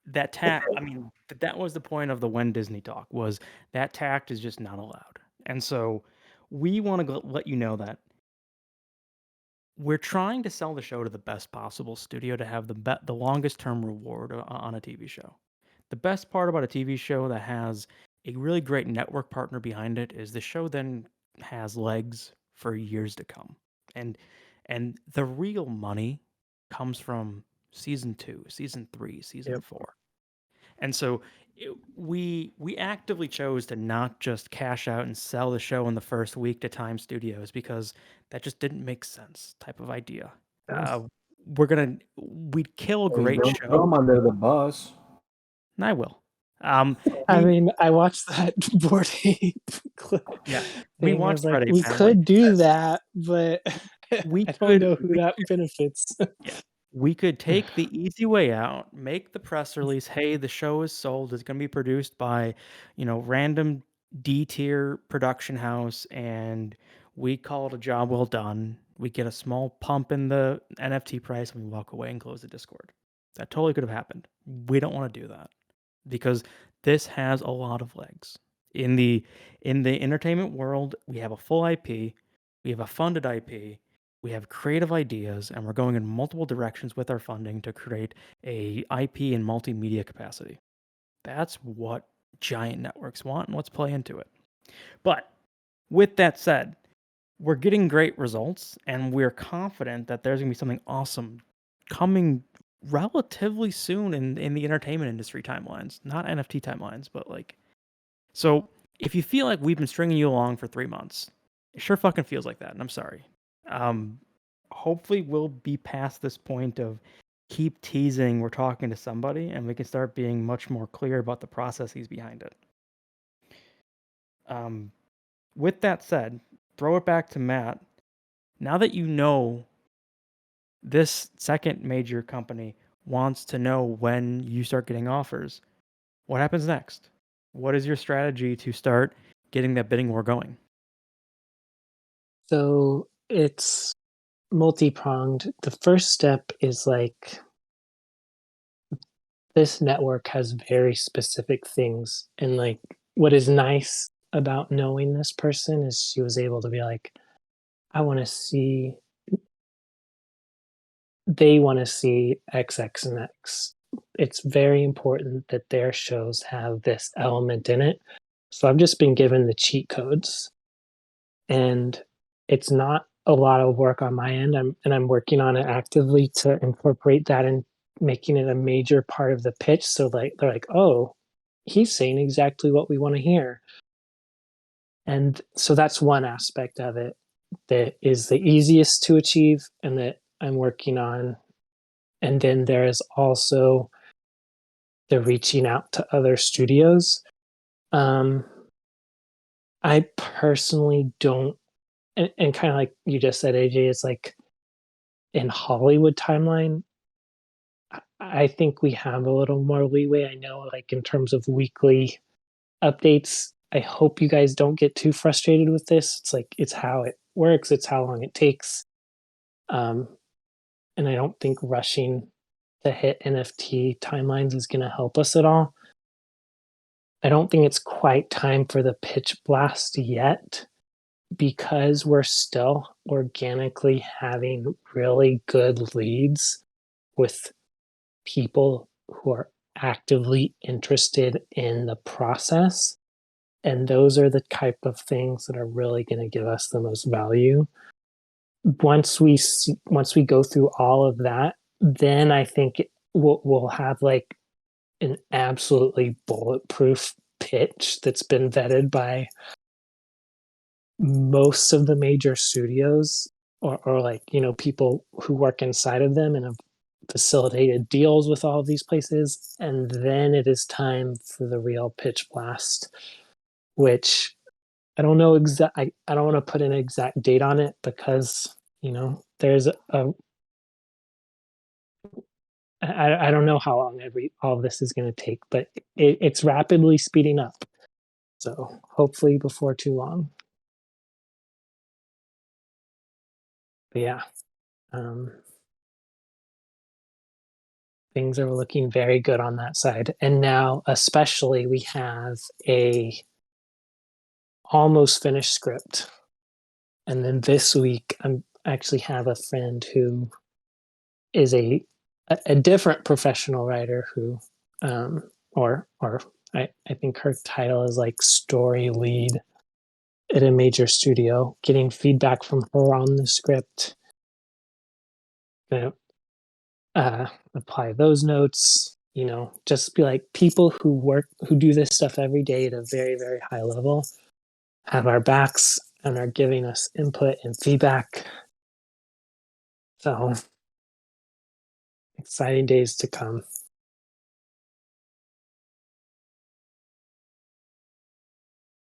[SPEAKER 2] that tact. I mean, that was the point of the When Disney talk was that tact is just not allowed. And so we want to let you know that we're trying to sell the show to the best possible studio to have the longest term reward on a TV show. The best part about a TV show that has a really great network partner behind it is the show then has legs for years to come. And and the real money comes from season 2, season 3, season
[SPEAKER 3] Yep.
[SPEAKER 2] 4. And so we actively chose to not just cash out and sell the show in the first week to Time Studios because that just didn't make sense type of idea.
[SPEAKER 3] Yeah.
[SPEAKER 2] We'd kill a
[SPEAKER 1] Hey,
[SPEAKER 2] great
[SPEAKER 1] don't throw
[SPEAKER 2] show.
[SPEAKER 1] them under the bus.
[SPEAKER 2] And I will.
[SPEAKER 3] I mean, I watched that board ape clip
[SPEAKER 2] Yeah, we
[SPEAKER 3] thing. I was
[SPEAKER 2] watched
[SPEAKER 3] like,
[SPEAKER 2] Red Ape
[SPEAKER 3] we
[SPEAKER 2] Family.
[SPEAKER 3] could do that, but
[SPEAKER 2] We
[SPEAKER 3] I don't
[SPEAKER 2] could
[SPEAKER 3] know who that benefits.
[SPEAKER 2] Yeah. We could take the easy way out, make the press release, "Hey, the show is sold. It's gonna be produced by, random D-tier production house," and we call it a job well done. We get a small pump in the NFT price, and we walk away and close the Discord. That totally could have happened. We don't wanna do that because this has a lot of legs. In the entertainment world, we have a full IP, we have a funded IP, we have creative ideas, and we're going in multiple directions with our funding to create a IP and multimedia capacity. That's what giant networks want, and let's play into it. But with that said, we're getting great results, and we're confident that there's going to be something awesome coming relatively soon in the entertainment industry timelines, not NFT timelines, but so if you feel like we've been stringing you along for 3 months, it sure fucking feels like that, and I'm sorry. Hopefully we'll be past this point of keep teasing we're talking to somebody, and we can start being much more clear about the processes behind it. With that said, throw it back to Matt. Now that you know this second major company wants to know when you start getting offers, what happens next? What is your strategy to start getting that bidding war going?
[SPEAKER 3] So it's multi-pronged. The first step is like this network has very specific things, and like what is nice about knowing this person is she was able to be like, I want to see, they want to see XX and X. It's very important that their shows have this element in it. So I've just been given the cheat codes, and it's not a lot of work on my end. I'm working on it actively to incorporate that and making it a major part of the pitch. So like they're like, oh, he's saying exactly what we want to hear. And so that's one aspect of it that is the easiest to achieve and that I'm working on. And then there is also the reaching out to other studios. I personally don't, and kind of like you just said, AJ, it's like in Hollywood timeline, I think we have a little more leeway. I know, like in terms of weekly updates, I hope you guys don't get too frustrated with this. It's like it's how it works, it's how long it takes. Um, and I don't think rushing to hit NFT timelines is going to help us at all. I don't think it's quite time for the pitch blast yet because we're still organically having really good leads with people who are actively interested in the process. And those are the type of things that are really going to give us the most value. Once we go through all of that, then I think we'll have like an absolutely bulletproof pitch that's been vetted by most of the major studios or like people who work inside of them and have facilitated deals with all of these places, and then it is time for the real pitch blast, which I don't know I don't want to put an exact date on it because there's I don't know how long all of this is going to take, but it's rapidly speeding up, so hopefully before too long. But yeah, um, things are looking very good on that side. And now, especially, we have a almost finished script. And then this week, I actually have a friend who is a different professional writer who, or I think her title is like story lead at a major studio, getting feedback from her on the script. You know, apply those notes, just be like people who do this stuff every day at a very, very high level have our backs and are giving us input and feedback. So exciting days to come.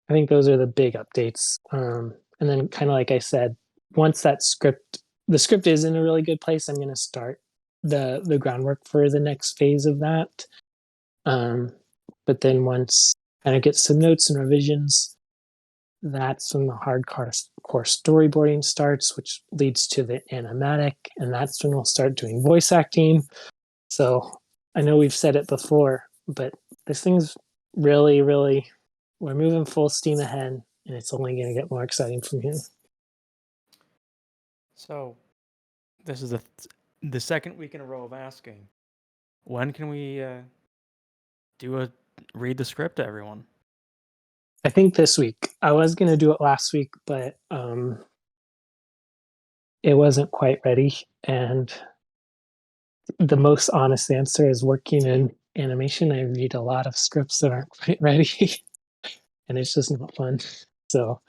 [SPEAKER 3] I think those are the big updates. And then kind of like I said, once the script is in a really good place, I'm going to start the groundwork for the next phase of that. But then once kind of get some notes and revisions, that's when the hardcore storyboarding starts, which leads to the animatic, and that's when we'll start doing voice acting. So I know we've said it before, but this thing's really, really, we're moving full steam ahead, and it's only going to get more exciting from here.
[SPEAKER 2] So, this is the second week in a row of asking, when can we read the script to everyone?
[SPEAKER 3] I think this week. I was going to do it last week, but it wasn't quite ready. And the most honest answer is working in animation. I read a lot of scripts that aren't quite ready, and it's just not fun. So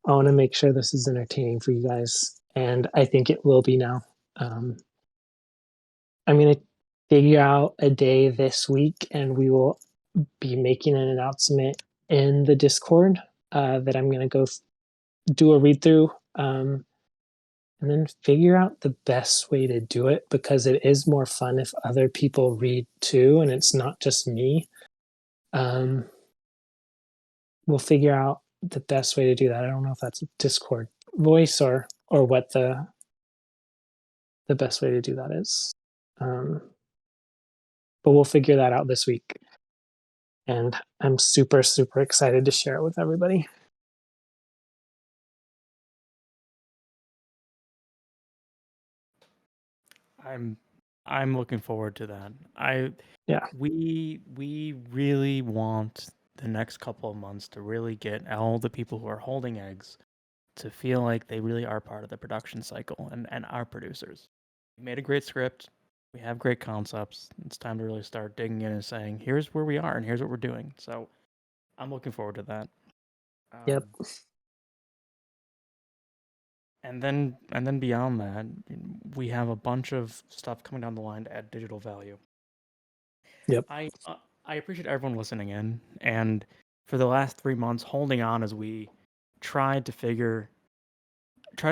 [SPEAKER 3] I want to make sure this is entertaining for you guys, and I think it will be now. I'm going to figure out a day this week, and we will be making an announcement in the Discord that I'm going to go do a read through, and then figure out the best way to do it, because it is more fun if other people read too, and it's not just me. We'll figure out the best way to do that. I don't know if that's a Discord voice or what the best way to do that is. But we'll figure that out this week. And I'm super, super excited to share it with everybody.
[SPEAKER 2] I'm looking forward to that.
[SPEAKER 3] Yeah.
[SPEAKER 2] We really want the next couple of months to really get all the people who are holding eggs to feel like they really are part of the production cycle and are producers. We made a great script. We have great concepts. It's time to really start digging in and saying, here's where we are and here's what we're doing. So I'm looking forward to that.
[SPEAKER 3] Yep.
[SPEAKER 2] And then beyond that, we have a bunch of stuff coming down the line to add digital value.
[SPEAKER 3] Yep.
[SPEAKER 2] I appreciate everyone listening in, and for the last 3 months holding on as we try to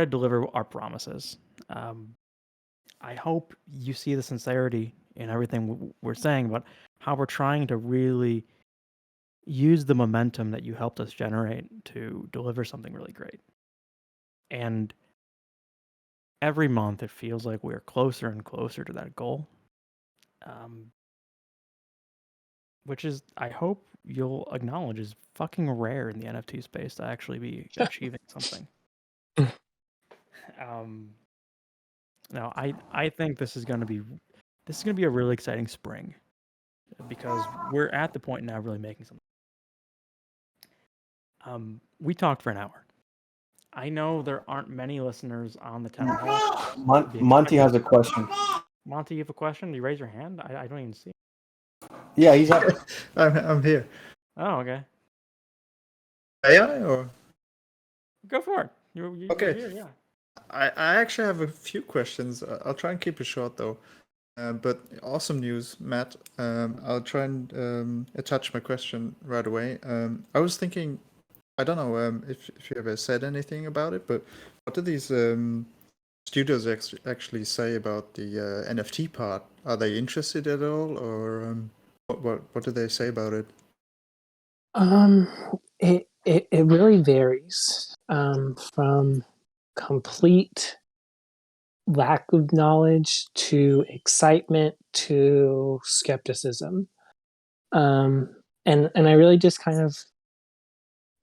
[SPEAKER 2] deliver our promises. I hope you see the sincerity in everything we're saying, but how we're trying to really use the momentum that you helped us generate to deliver something really great. And every month it feels like we're closer and closer to that goal. Which is, I hope you'll acknowledge, is fucking rare in the NFT space to actually be achieving something. No, I think this is gonna be a really exciting spring, because we're at the point now really making something. We talked for an hour. I know there aren't many listeners on the town hall.
[SPEAKER 1] Monty has a question.
[SPEAKER 2] Monty, you have a question? You raise your hand? I don't even see.
[SPEAKER 1] Yeah, he's up.
[SPEAKER 4] I'm here.
[SPEAKER 2] Oh, okay.
[SPEAKER 4] AI or?
[SPEAKER 2] Go for it. You're
[SPEAKER 4] Okay.
[SPEAKER 2] here, yeah.
[SPEAKER 4] I actually have a few questions. I'll try and keep it short though. But awesome news, Matt. I'll try and attach my question right away. I was thinking, I don't know if you ever said anything about it, but what do these studios actually say about the NFT part? Are they interested at all, or what do they say about it?
[SPEAKER 3] It really varies from complete lack of knowledge to excitement to skepticism. And I really just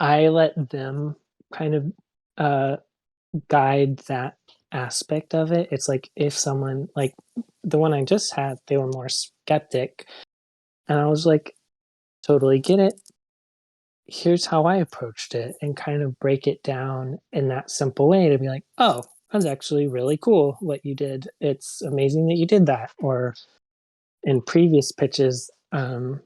[SPEAKER 3] I let them kind of guide that aspect of it. It's like if someone, like the one I just had, they were more skeptic, and I was like, totally get it. Here's how I approached it, and kind of break it down in that simple way to be like, oh, that's actually really cool what you did. It's amazing that you did that. Or in previous pitches, there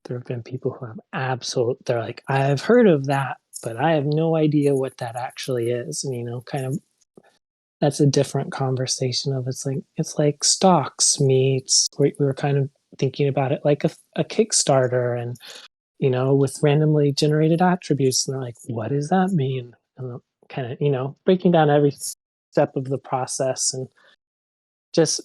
[SPEAKER 3] have been people who have they're like, I've heard of that, but I have no idea what that actually is. And, kind of that's a different conversation of it's like stocks meets, we were kind of thinking about it like a Kickstarter and, with randomly generated attributes. And they're like, what does that mean? And kind of, breaking down every step of the process and just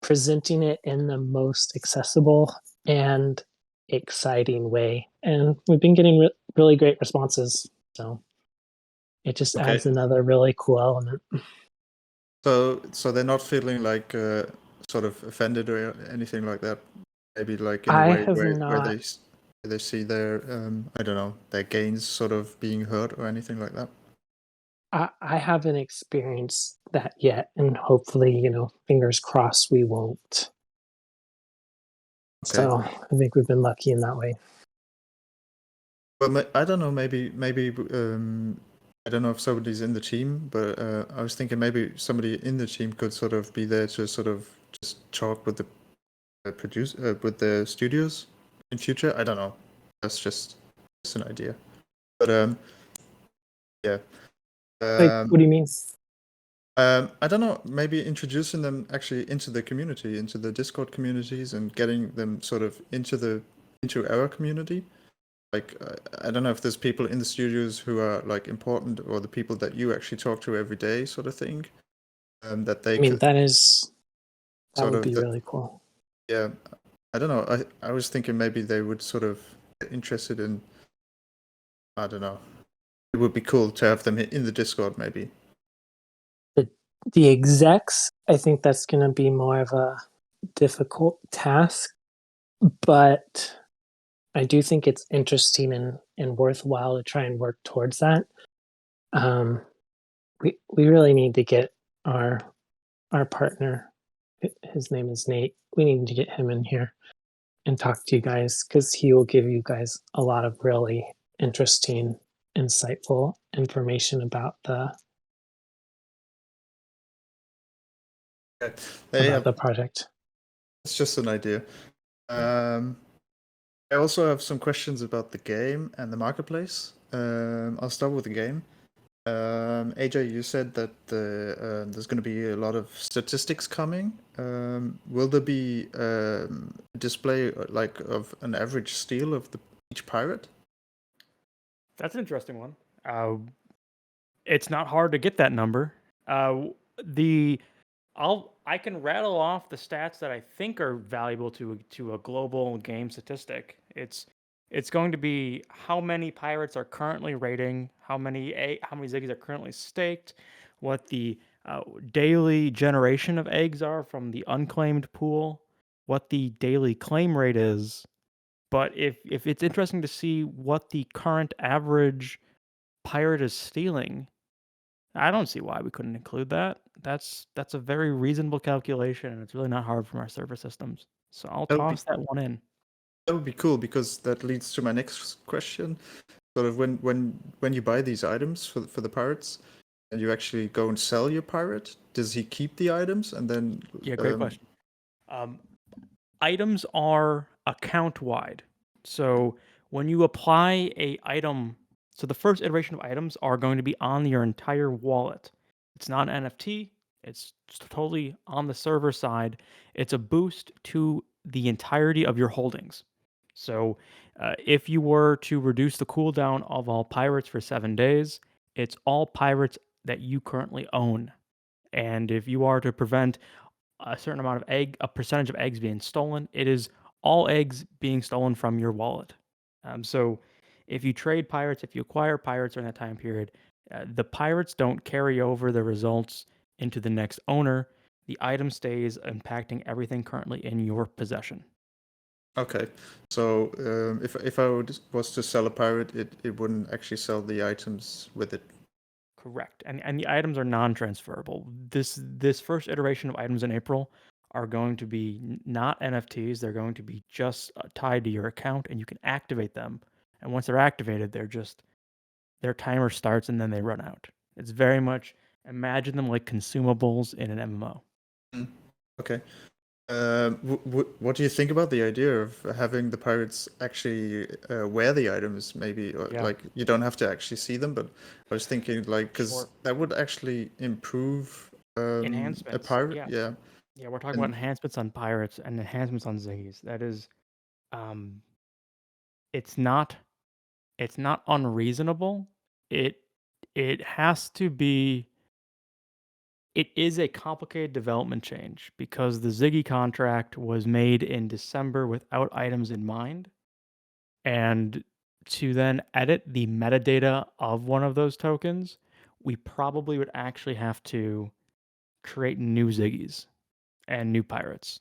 [SPEAKER 3] presenting it in the most accessible and exciting way. And we've been getting really great responses. So it just
[SPEAKER 4] Okay.
[SPEAKER 3] adds another really cool element.
[SPEAKER 4] So they're not feeling like sort of offended or anything like that. Maybe like in a
[SPEAKER 3] I
[SPEAKER 4] way
[SPEAKER 3] have
[SPEAKER 4] where
[SPEAKER 3] not.
[SPEAKER 4] they see their I don't know, their gains sort of being heard or anything like that.
[SPEAKER 3] I haven't experienced that yet, and hopefully, fingers crossed we won't.
[SPEAKER 4] Okay.
[SPEAKER 3] So I think we've been lucky in that way.
[SPEAKER 4] But I don't know. Maybe I don't know if somebody's in the team, but I was thinking maybe somebody in the team could sort of be there to sort of just talk with the with the studios in future. I don't know. That's just an idea. But yeah.
[SPEAKER 3] Like, what do you mean?
[SPEAKER 4] I don't know. Maybe introducing them actually into the community, into the Discord communities, and getting them sort of into our community. Like I don't know if there's people in the studios who are like important, or the people that you actually talk to every day, sort of thing. That they
[SPEAKER 3] I mean,
[SPEAKER 4] could
[SPEAKER 3] that
[SPEAKER 4] sort
[SPEAKER 3] would
[SPEAKER 4] of
[SPEAKER 3] be really cool.
[SPEAKER 4] yeah. I don't know. I was thinking maybe they would sort of get interested in. I don't know. It would be cool to have them in the Discord, maybe.
[SPEAKER 3] The execs, I think that's going to be more of a difficult task, but I do think it's interesting and worthwhile to try and work towards that. We really need to get our partner. His name is Nate. We need to get him in here and talk to you guys because he will give you guys a lot of really interesting, insightful information about the the project.
[SPEAKER 4] It's just an idea. I also have some questions about the game and the marketplace. I'll start with the game. AJ, you said that there's going to be a lot of statistics coming. Will there be a display like of an average steal of each pirate?
[SPEAKER 2] That's an interesting one. It's not hard to get that number. I can rattle off the stats that I think are valuable to a global game statistic. It's going to be how many pirates are currently raiding, how many ziggies are currently staked, what the daily generation of eggs are from the unclaimed pool, what the daily claim rate is. But if it's interesting to see what the current average pirate is stealing, I don't see why we couldn't include that. That's a very reasonable calculation, and it's really not hard from our server systems. So I'll toss that one in.
[SPEAKER 4] That would be cool because that leads to my next question. Sort of when you buy these items for the pirates, and you actually go and sell your pirate, does he keep the items and then?
[SPEAKER 2] Yeah, great question. Items are account wide. So when you apply a item, so the first iteration of items are going to be on your entire wallet. It's not an NFT. It's totally on the server side. It's a boost to the entirety of your holdings. So if you were to reduce the cooldown of all pirates for 7 days, it's all pirates that you currently own. And if you are to prevent a certain amount of a percentage of eggs being stolen, it is all eggs being stolen from your wallet. So if you trade pirates, if you acquire pirates during that time period, the pirates don't carry over the results into the next owner. The item stays impacting everything currently in your possession.
[SPEAKER 4] Okay, so if I was to sell a pirate, it wouldn't actually sell the items with it.
[SPEAKER 2] Correct, and the items are non-transferable. This first iteration of items in April are going to be not NFTs. They're going to be just tied to your account, and you can activate them. And once they're activated, their timer starts and then they run out. It's very much Imagine them like consumables in an MMO.
[SPEAKER 4] Okay. What do you think about the idea of having the pirates actually wear the items? Maybe or,
[SPEAKER 2] Yeah.
[SPEAKER 4] like you don't have to actually see them, but I was thinking like because
[SPEAKER 2] Sure.
[SPEAKER 4] that would actually improve a
[SPEAKER 2] Enhancements.
[SPEAKER 4] pirate.
[SPEAKER 2] Yeah.
[SPEAKER 4] Yeah.
[SPEAKER 2] Yeah, we're talking
[SPEAKER 4] And
[SPEAKER 2] about enhancements on pirates and enhancements on Ziggies. That is, it's not unreasonable. It has to be. It is a complicated development change because the Ziggy contract was made in December without items in mind, and to then edit the metadata of one of those tokens, we probably would actually have to create new Ziggies and new pirates.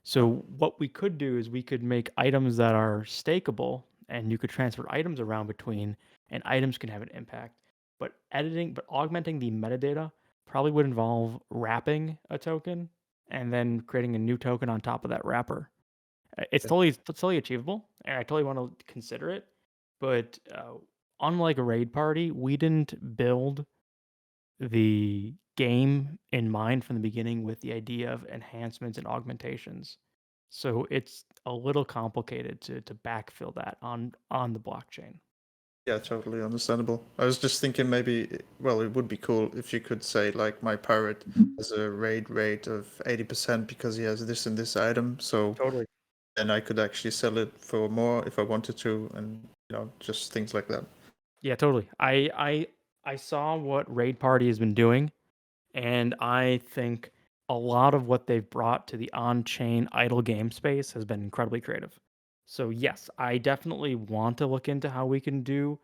[SPEAKER 2] So what we could do is we could make items that are stakeable and you could transfer items around between and items can have an impact. But augmenting the metadata probably would involve wrapping a token and then creating a new token on top of that wrapper. It's totally achievable and I totally want to consider it. But unlike a raid party, we didn't build the game in mind from the beginning with the idea of enhancements and augmentations. So it's a little complicated to backfill that on the blockchain.
[SPEAKER 4] yeah, totally understandable. I was just thinking maybe, well, it would be cool if you could say like my pirate has a raid rate of 80% because he has this and this item. So
[SPEAKER 2] Totally.
[SPEAKER 4] then I could actually sell it for more if I wanted to, and just things like that.
[SPEAKER 2] Yeah, totally. I saw what Raid Party has been doing, and I think a lot of what they've brought to the on-chain idle game space has been incredibly creative. So yes, I definitely want to look into how we can do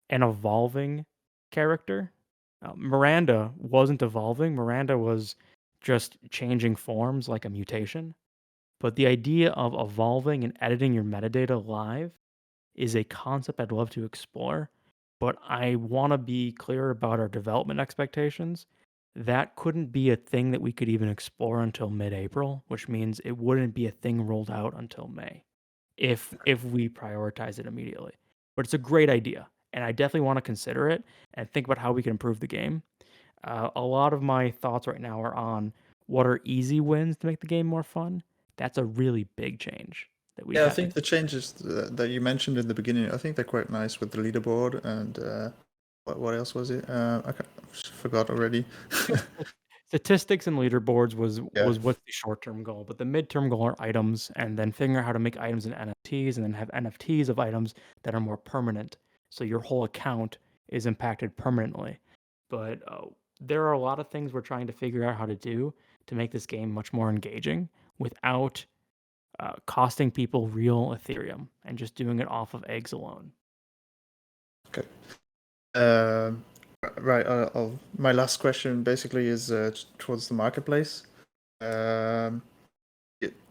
[SPEAKER 2] an evolving character. Miranda wasn't evolving. Miranda was just changing forms like a mutation. But the idea of evolving and editing your metadata live is a concept I'd love to explore, but I want to be clear about our development expectations. That couldn't be a thing that we could even explore until mid-April, which means it wouldn't be a thing rolled out until May if we prioritize it immediately. But it's a great idea, and I definitely want to consider it and think about how we can improve the game. A lot of my thoughts right now are on what are easy wins to make the game more fun. That's a really big change that we
[SPEAKER 4] Yeah, I
[SPEAKER 2] have to.
[SPEAKER 4] think the changes that you mentioned in the beginning, I think they're quite nice with the leaderboard and what else was it? Forgot already.
[SPEAKER 2] Statistics and leaderboards was
[SPEAKER 4] Yeah.
[SPEAKER 2] what's the short-term goal, but the midterm goal are items, and then figuring out how to make items in NFTs, and then have NFTs of items that are more permanent, so your whole account is impacted permanently. But there are a lot of things we're trying to figure out how to do to make this game much more engaging without costing people real Ethereum and just doing it off of eggs alone.
[SPEAKER 4] Okay. Right. My last question basically is towards the marketplace. I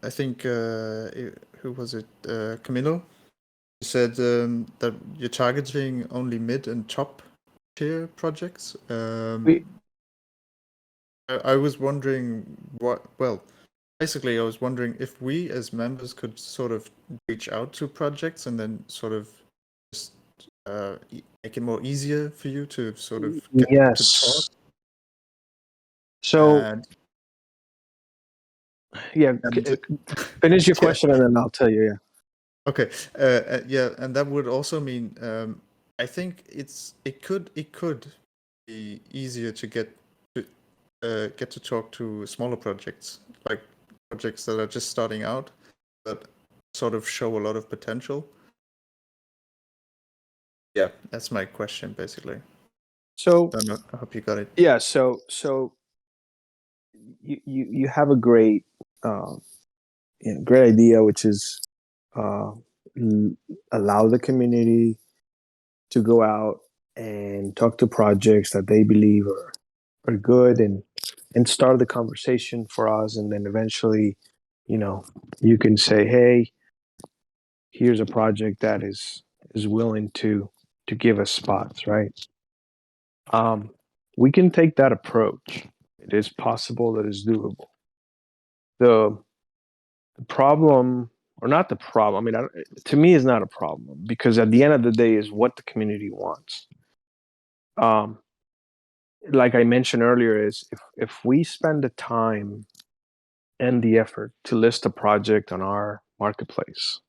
[SPEAKER 4] think who was it? Camilo said that you're targeting only mid and top tier projects. I was wondering basically I was wondering if we as members could sort of reach out to projects and then sort of just make it more easier for you to sort of get to talk.
[SPEAKER 1] Yes. So
[SPEAKER 4] And
[SPEAKER 1] yeah, finish your
[SPEAKER 4] Yeah.
[SPEAKER 1] question and then I'll tell you. Yeah.
[SPEAKER 4] Okay. Yeah, and that would also mean I think it could be easier to get to talk to smaller projects, like projects that are just starting out, but sort of show a lot of potential. Yeah, that's my question basically.
[SPEAKER 1] So
[SPEAKER 4] I hope you got it.
[SPEAKER 1] yeah, so you have a great great idea, which is allow the community to go out and talk to projects that they believe are good and start the conversation for us, and then eventually, you can say, hey, here's a project that is willing to give us spots, right? We can take that approach. It is possible that it's doable. The problem, or not the problem, I mean, to me, is not a problem because at the end of the day, is what the community wants. like I mentioned earlier, is if we spend the time and the effort to list a project on our marketplace,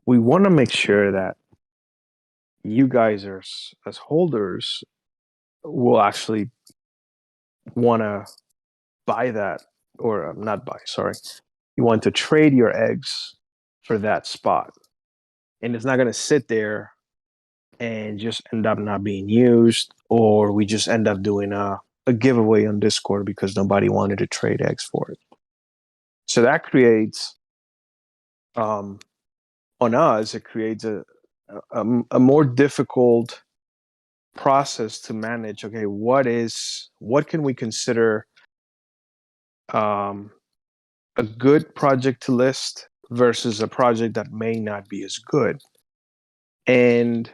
[SPEAKER 1] we want to make sure that you guys as holders will actually want to buy that, or not buy, sorry. You want to trade your eggs for that spot. And it's not going to sit there and just end up not being used, or we just end up doing a giveaway on Discord because nobody wanted to trade eggs for it. So that creates, on us, it creates a more difficult process to manage. Okay, what can we consider um, a good project to list versus a project that may not be as good? And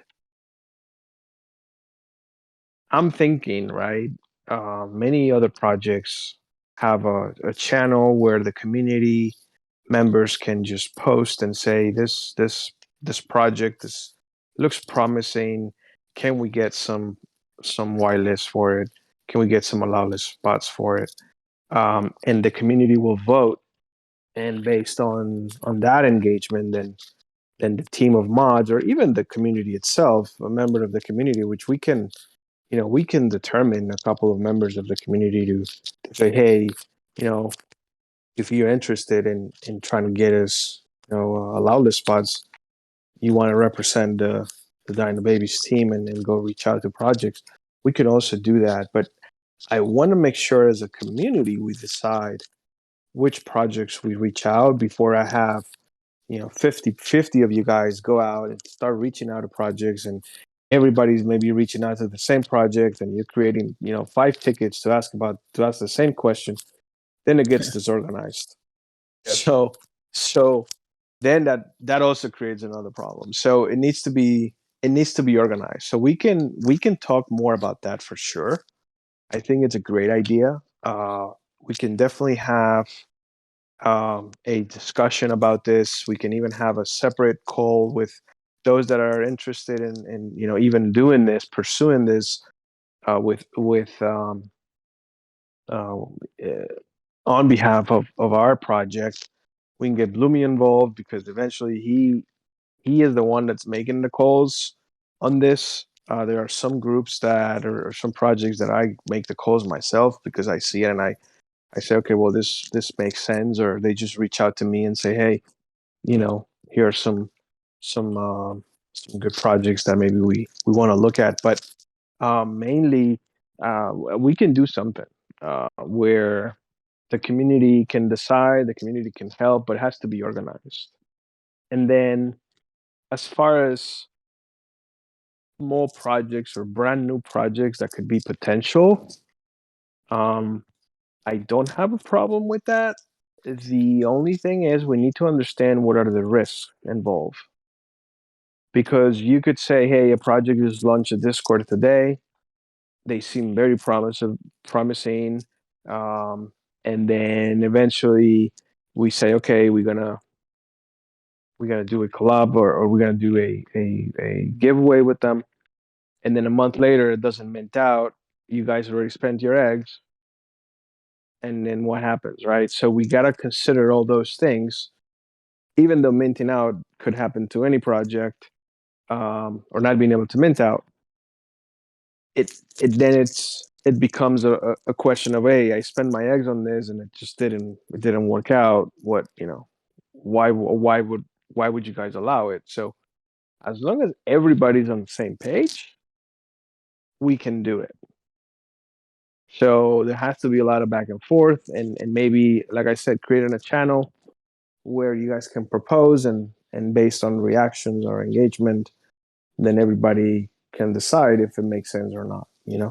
[SPEAKER 1] I'm thinking, right? Many other projects have a channel where the community members can just post and say, this project this looks promising. Can we get some whitelists for it? Can we get some allow list spots for it? And the community will vote, and based on that engagement, then the team of mods, or even the community itself, a member of the community, which we can determine a couple of members of the community to say, hey, you know, if you're interested in trying to get us, allow list spots, you want to represent the Dino Babies team and go reach out to projects, we can also do that. But I want to make sure as a community we decide which projects we reach out before I have 50 of you guys go out and start reaching out to projects, and everybody's maybe reaching out to the same project, and you're creating 5 tickets to ask the same question. Then it gets disorganized.
[SPEAKER 4] Yes.
[SPEAKER 1] So then that also creates another problem. So it needs to be organized. So we can talk more about that for sure. I think it's a great idea. We can definitely have a discussion about this. We can even have a separate call with those that are interested in even doing this, pursuing this with uh, on behalf of our project. We can get Bloomy involved because eventually he is the one that's making the calls on this. There are some groups or some projects that I make the calls myself because I see it and I say, okay, well, this makes sense, or they just reach out to me and say, hey, here are some good projects that maybe we want to look at. But mainly, we can do something where the community can decide, the community can help, but it has to be organized. And then, as far as small projects or brand new projects that could be potential, um, I don't have a problem with that. The only thing is we need to understand what are the risks involved. Because you could say, hey, a project is launched at Discord today. They seem very promising. And then eventually we say, okay, we're gonna do a collab, or we're gonna do a giveaway with them. And then a month later it doesn't mint out. You guys already spent your eggs. And then what happens, right? So we gotta consider all those things. Even though minting out could happen to any project, or not being able to mint out, it becomes a question of, hey, I spent my eggs on this and it didn't work out. Why would you guys allow it? So as long as everybody's on the same page, we can do it. So there has to be a lot of back and forth, and maybe, like I said, creating a channel where you guys can propose, and based on reactions or engagement, then everybody can decide if it makes sense or not.
[SPEAKER 4] Yeah.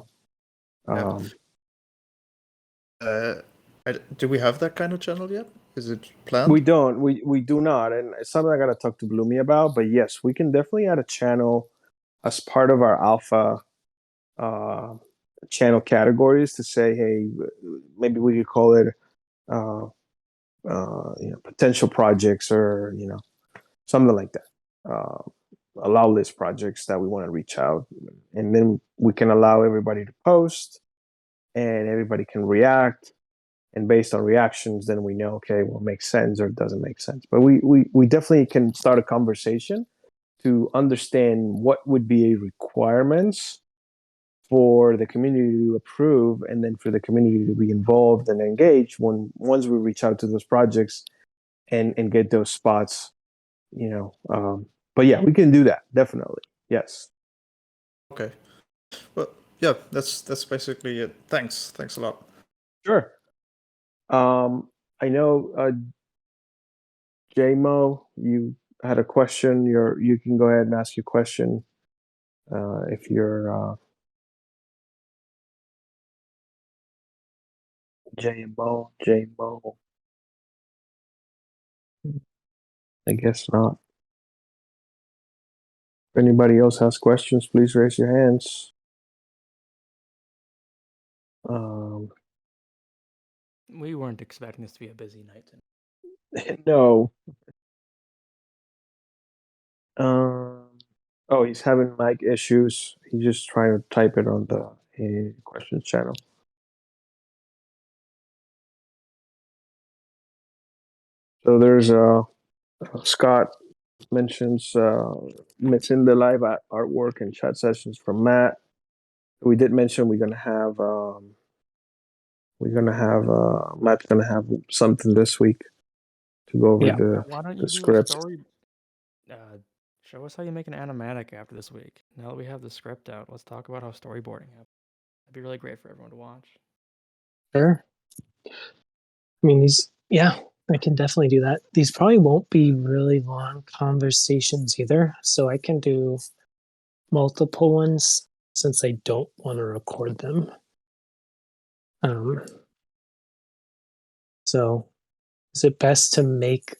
[SPEAKER 4] Do we have that kind of channel yet? Is it planned?
[SPEAKER 1] We don't. We do not, and it's something I got to talk to Bloomy about. But yes, we can definitely add a channel as part of our alpha uh, channel categories to say, hey, maybe we could call it potential projects, or something like that. allow list projects that we want to reach out, and then we can allow everybody to post, and everybody can react. And based on reactions, then we know, okay, well, it makes sense or it doesn't make sense. But we definitely can start a conversation to understand what would be requirements for the community to approve, and then for the community to be involved and engaged once we reach out to those projects and get those spots, but yeah, we can do that, definitely. Yes.
[SPEAKER 4] Okay. Well, yeah, that's basically it. Thanks a lot.
[SPEAKER 1] Sure. I know, JMO, you had a question. You can go ahead and ask your question, if you're JMO. I guess not. If anybody else has questions, please raise your hands.
[SPEAKER 2] We weren't expecting this to be a busy night tonight.
[SPEAKER 1] No. Oh, he's having mic issues. He's just trying to type it on the questions channel. So there's Scott mentions missing the live artwork and chat sessions from Matt. We did mention we're gonna have Matt's gonna have something this week to go over
[SPEAKER 3] Yeah.
[SPEAKER 2] Why don't you
[SPEAKER 1] the
[SPEAKER 2] do
[SPEAKER 1] script.
[SPEAKER 2] a story? Show us how you make an animatic after this week. Now that we have the script out, let's talk about how storyboarding happens. That'd be really great for everyone to watch.
[SPEAKER 3] Sure. I mean, I can definitely do that. These probably won't be really long conversations either. So I can do multiple ones since I don't want to record them. So is it best to make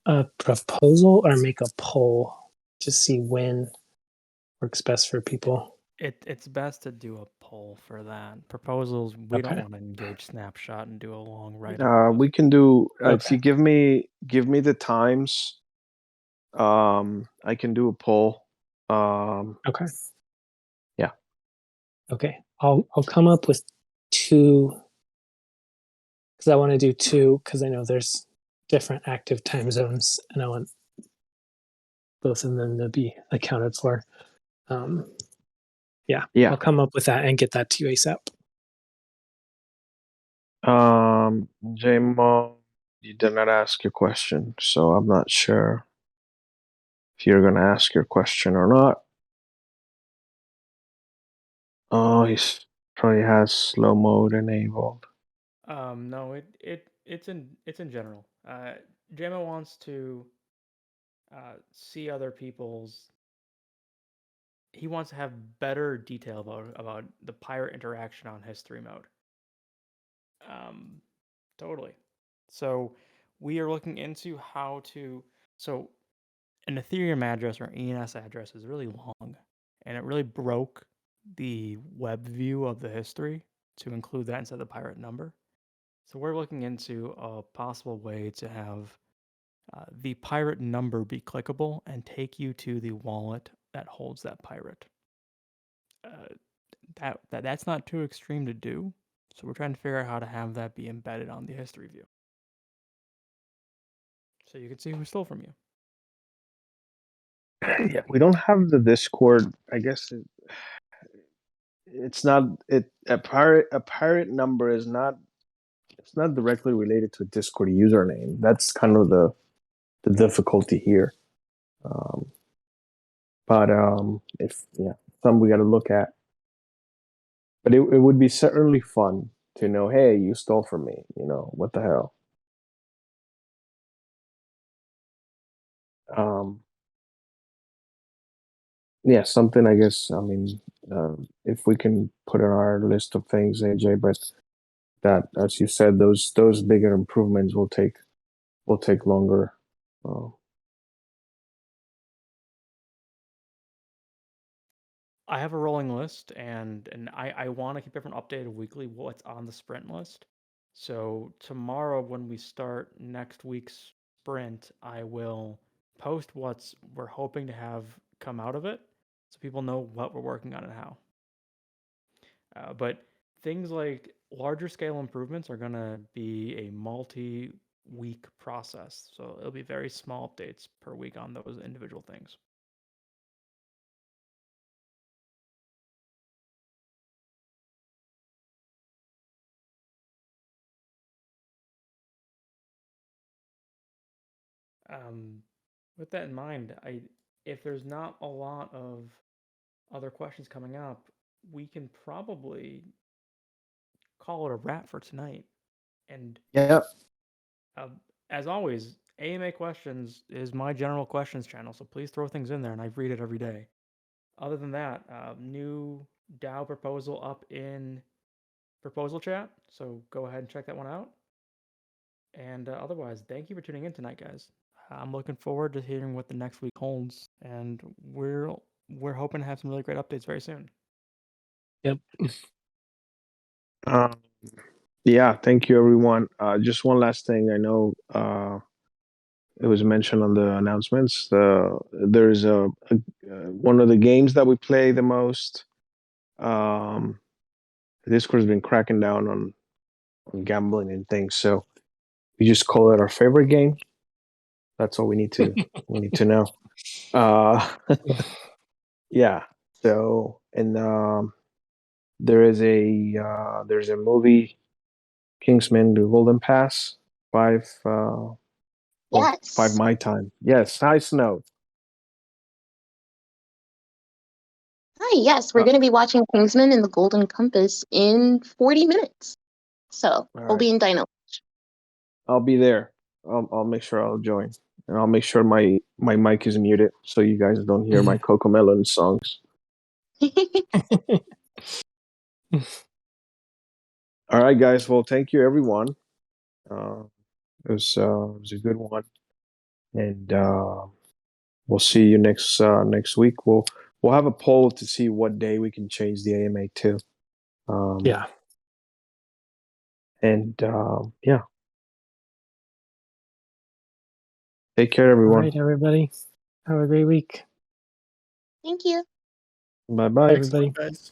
[SPEAKER 3] a proposal or make a poll to see when works best for people?
[SPEAKER 2] It's best to do a poll for that. Proposals, we don't
[SPEAKER 3] Okay.
[SPEAKER 2] want to engage Snapshot and do a long write-up.
[SPEAKER 1] We can do if
[SPEAKER 3] Okay.
[SPEAKER 1] you give me the times. I can do a poll.
[SPEAKER 3] Okay.
[SPEAKER 1] Yeah.
[SPEAKER 3] Okay. I'll come up with two because I want to do two because I know there's different active time zones and I want both of them to be accounted for. Yeah. I'll come up with that and get that to you ASAP.
[SPEAKER 1] JMO, you did not ask your question, so I'm not sure if you're gonna ask your question or not. Oh, he's probably has slow mode enabled.
[SPEAKER 2] No, it's in general. JMO wants to see other people's. He wants to have better detail about the pirate interaction on history mode. Totally. So we are looking into how to. So an Ethereum address or ENS address is really long, and it really broke the web view of the history to include that instead of the pirate number. So we're looking into a possible way to have the pirate number be clickable and take you to the wallet that holds that pirate. That's not too extreme to do. So we're trying to figure out how to have that be embedded on the history view. So you can see who stole from you.
[SPEAKER 1] Yeah, we don't have the Discord. I guess it's not a pirate number is not. It's not directly related to a Discord username. That's kind of the difficulty here. But something we got to look at. But it would be certainly fun to know, hey, you stole from me. What the hell? Yeah, something, I guess. I mean, if we can put on our list of things, AJ, but that, as you said, those bigger improvements will take longer.
[SPEAKER 2] I have a rolling list, and I want to keep everyone updated weekly what's on the sprint list. So tomorrow, when we start next week's sprint, I will post we're hoping to have come out of it, so people know what we're working on and how. But things like larger scale improvements are going to be a multi-week process. So it'll be very small updates per week on those individual things. With that in mind, if there's not a lot of other questions coming up, we can probably call it a wrap for tonight. And
[SPEAKER 1] Yeah.
[SPEAKER 2] as always, AMA questions is my general questions channel, so please throw things in there, and I read it every day. Other than that, new DAO proposal up in proposal chat, so go ahead and check that one out. And otherwise, thank you for tuning in tonight, guys. I'm looking forward to hearing what the next week holds, and we're hoping to have some really great updates very soon.
[SPEAKER 3] Yep.
[SPEAKER 1] Yeah, thank you, everyone. Just one last thing. I know it was mentioned on the announcements. There's one of the games that we play the most. Discord's been cracking down on gambling and things, so we just call it our favorite game. That's all we need to know. Yeah. So, and there's a movie, Kingsman: The Golden Pass, 5
[SPEAKER 5] Yes.
[SPEAKER 1] my time. Yes. Hi, Snow.
[SPEAKER 5] Hi, yes, we're going to be watching Kingsman and the Golden Compass in 40 minutes. So we'll
[SPEAKER 1] right.
[SPEAKER 5] be in Dino.
[SPEAKER 1] I'll be there. I'll make sure I'll join, and I'll make sure my mic is muted so you guys don't hear my Cocomelon songs. All right, guys. Well, thank you, everyone. It was a good one, and we'll see you next week. We'll have a poll to see what day we can change the AMA to.
[SPEAKER 3] Yeah.
[SPEAKER 1] And yeah. Take care,
[SPEAKER 3] All
[SPEAKER 1] everyone.
[SPEAKER 3] right, everybody. Have a great week.
[SPEAKER 5] Thank you.
[SPEAKER 1] Bye bye.
[SPEAKER 3] Everybody.
[SPEAKER 4] Guys.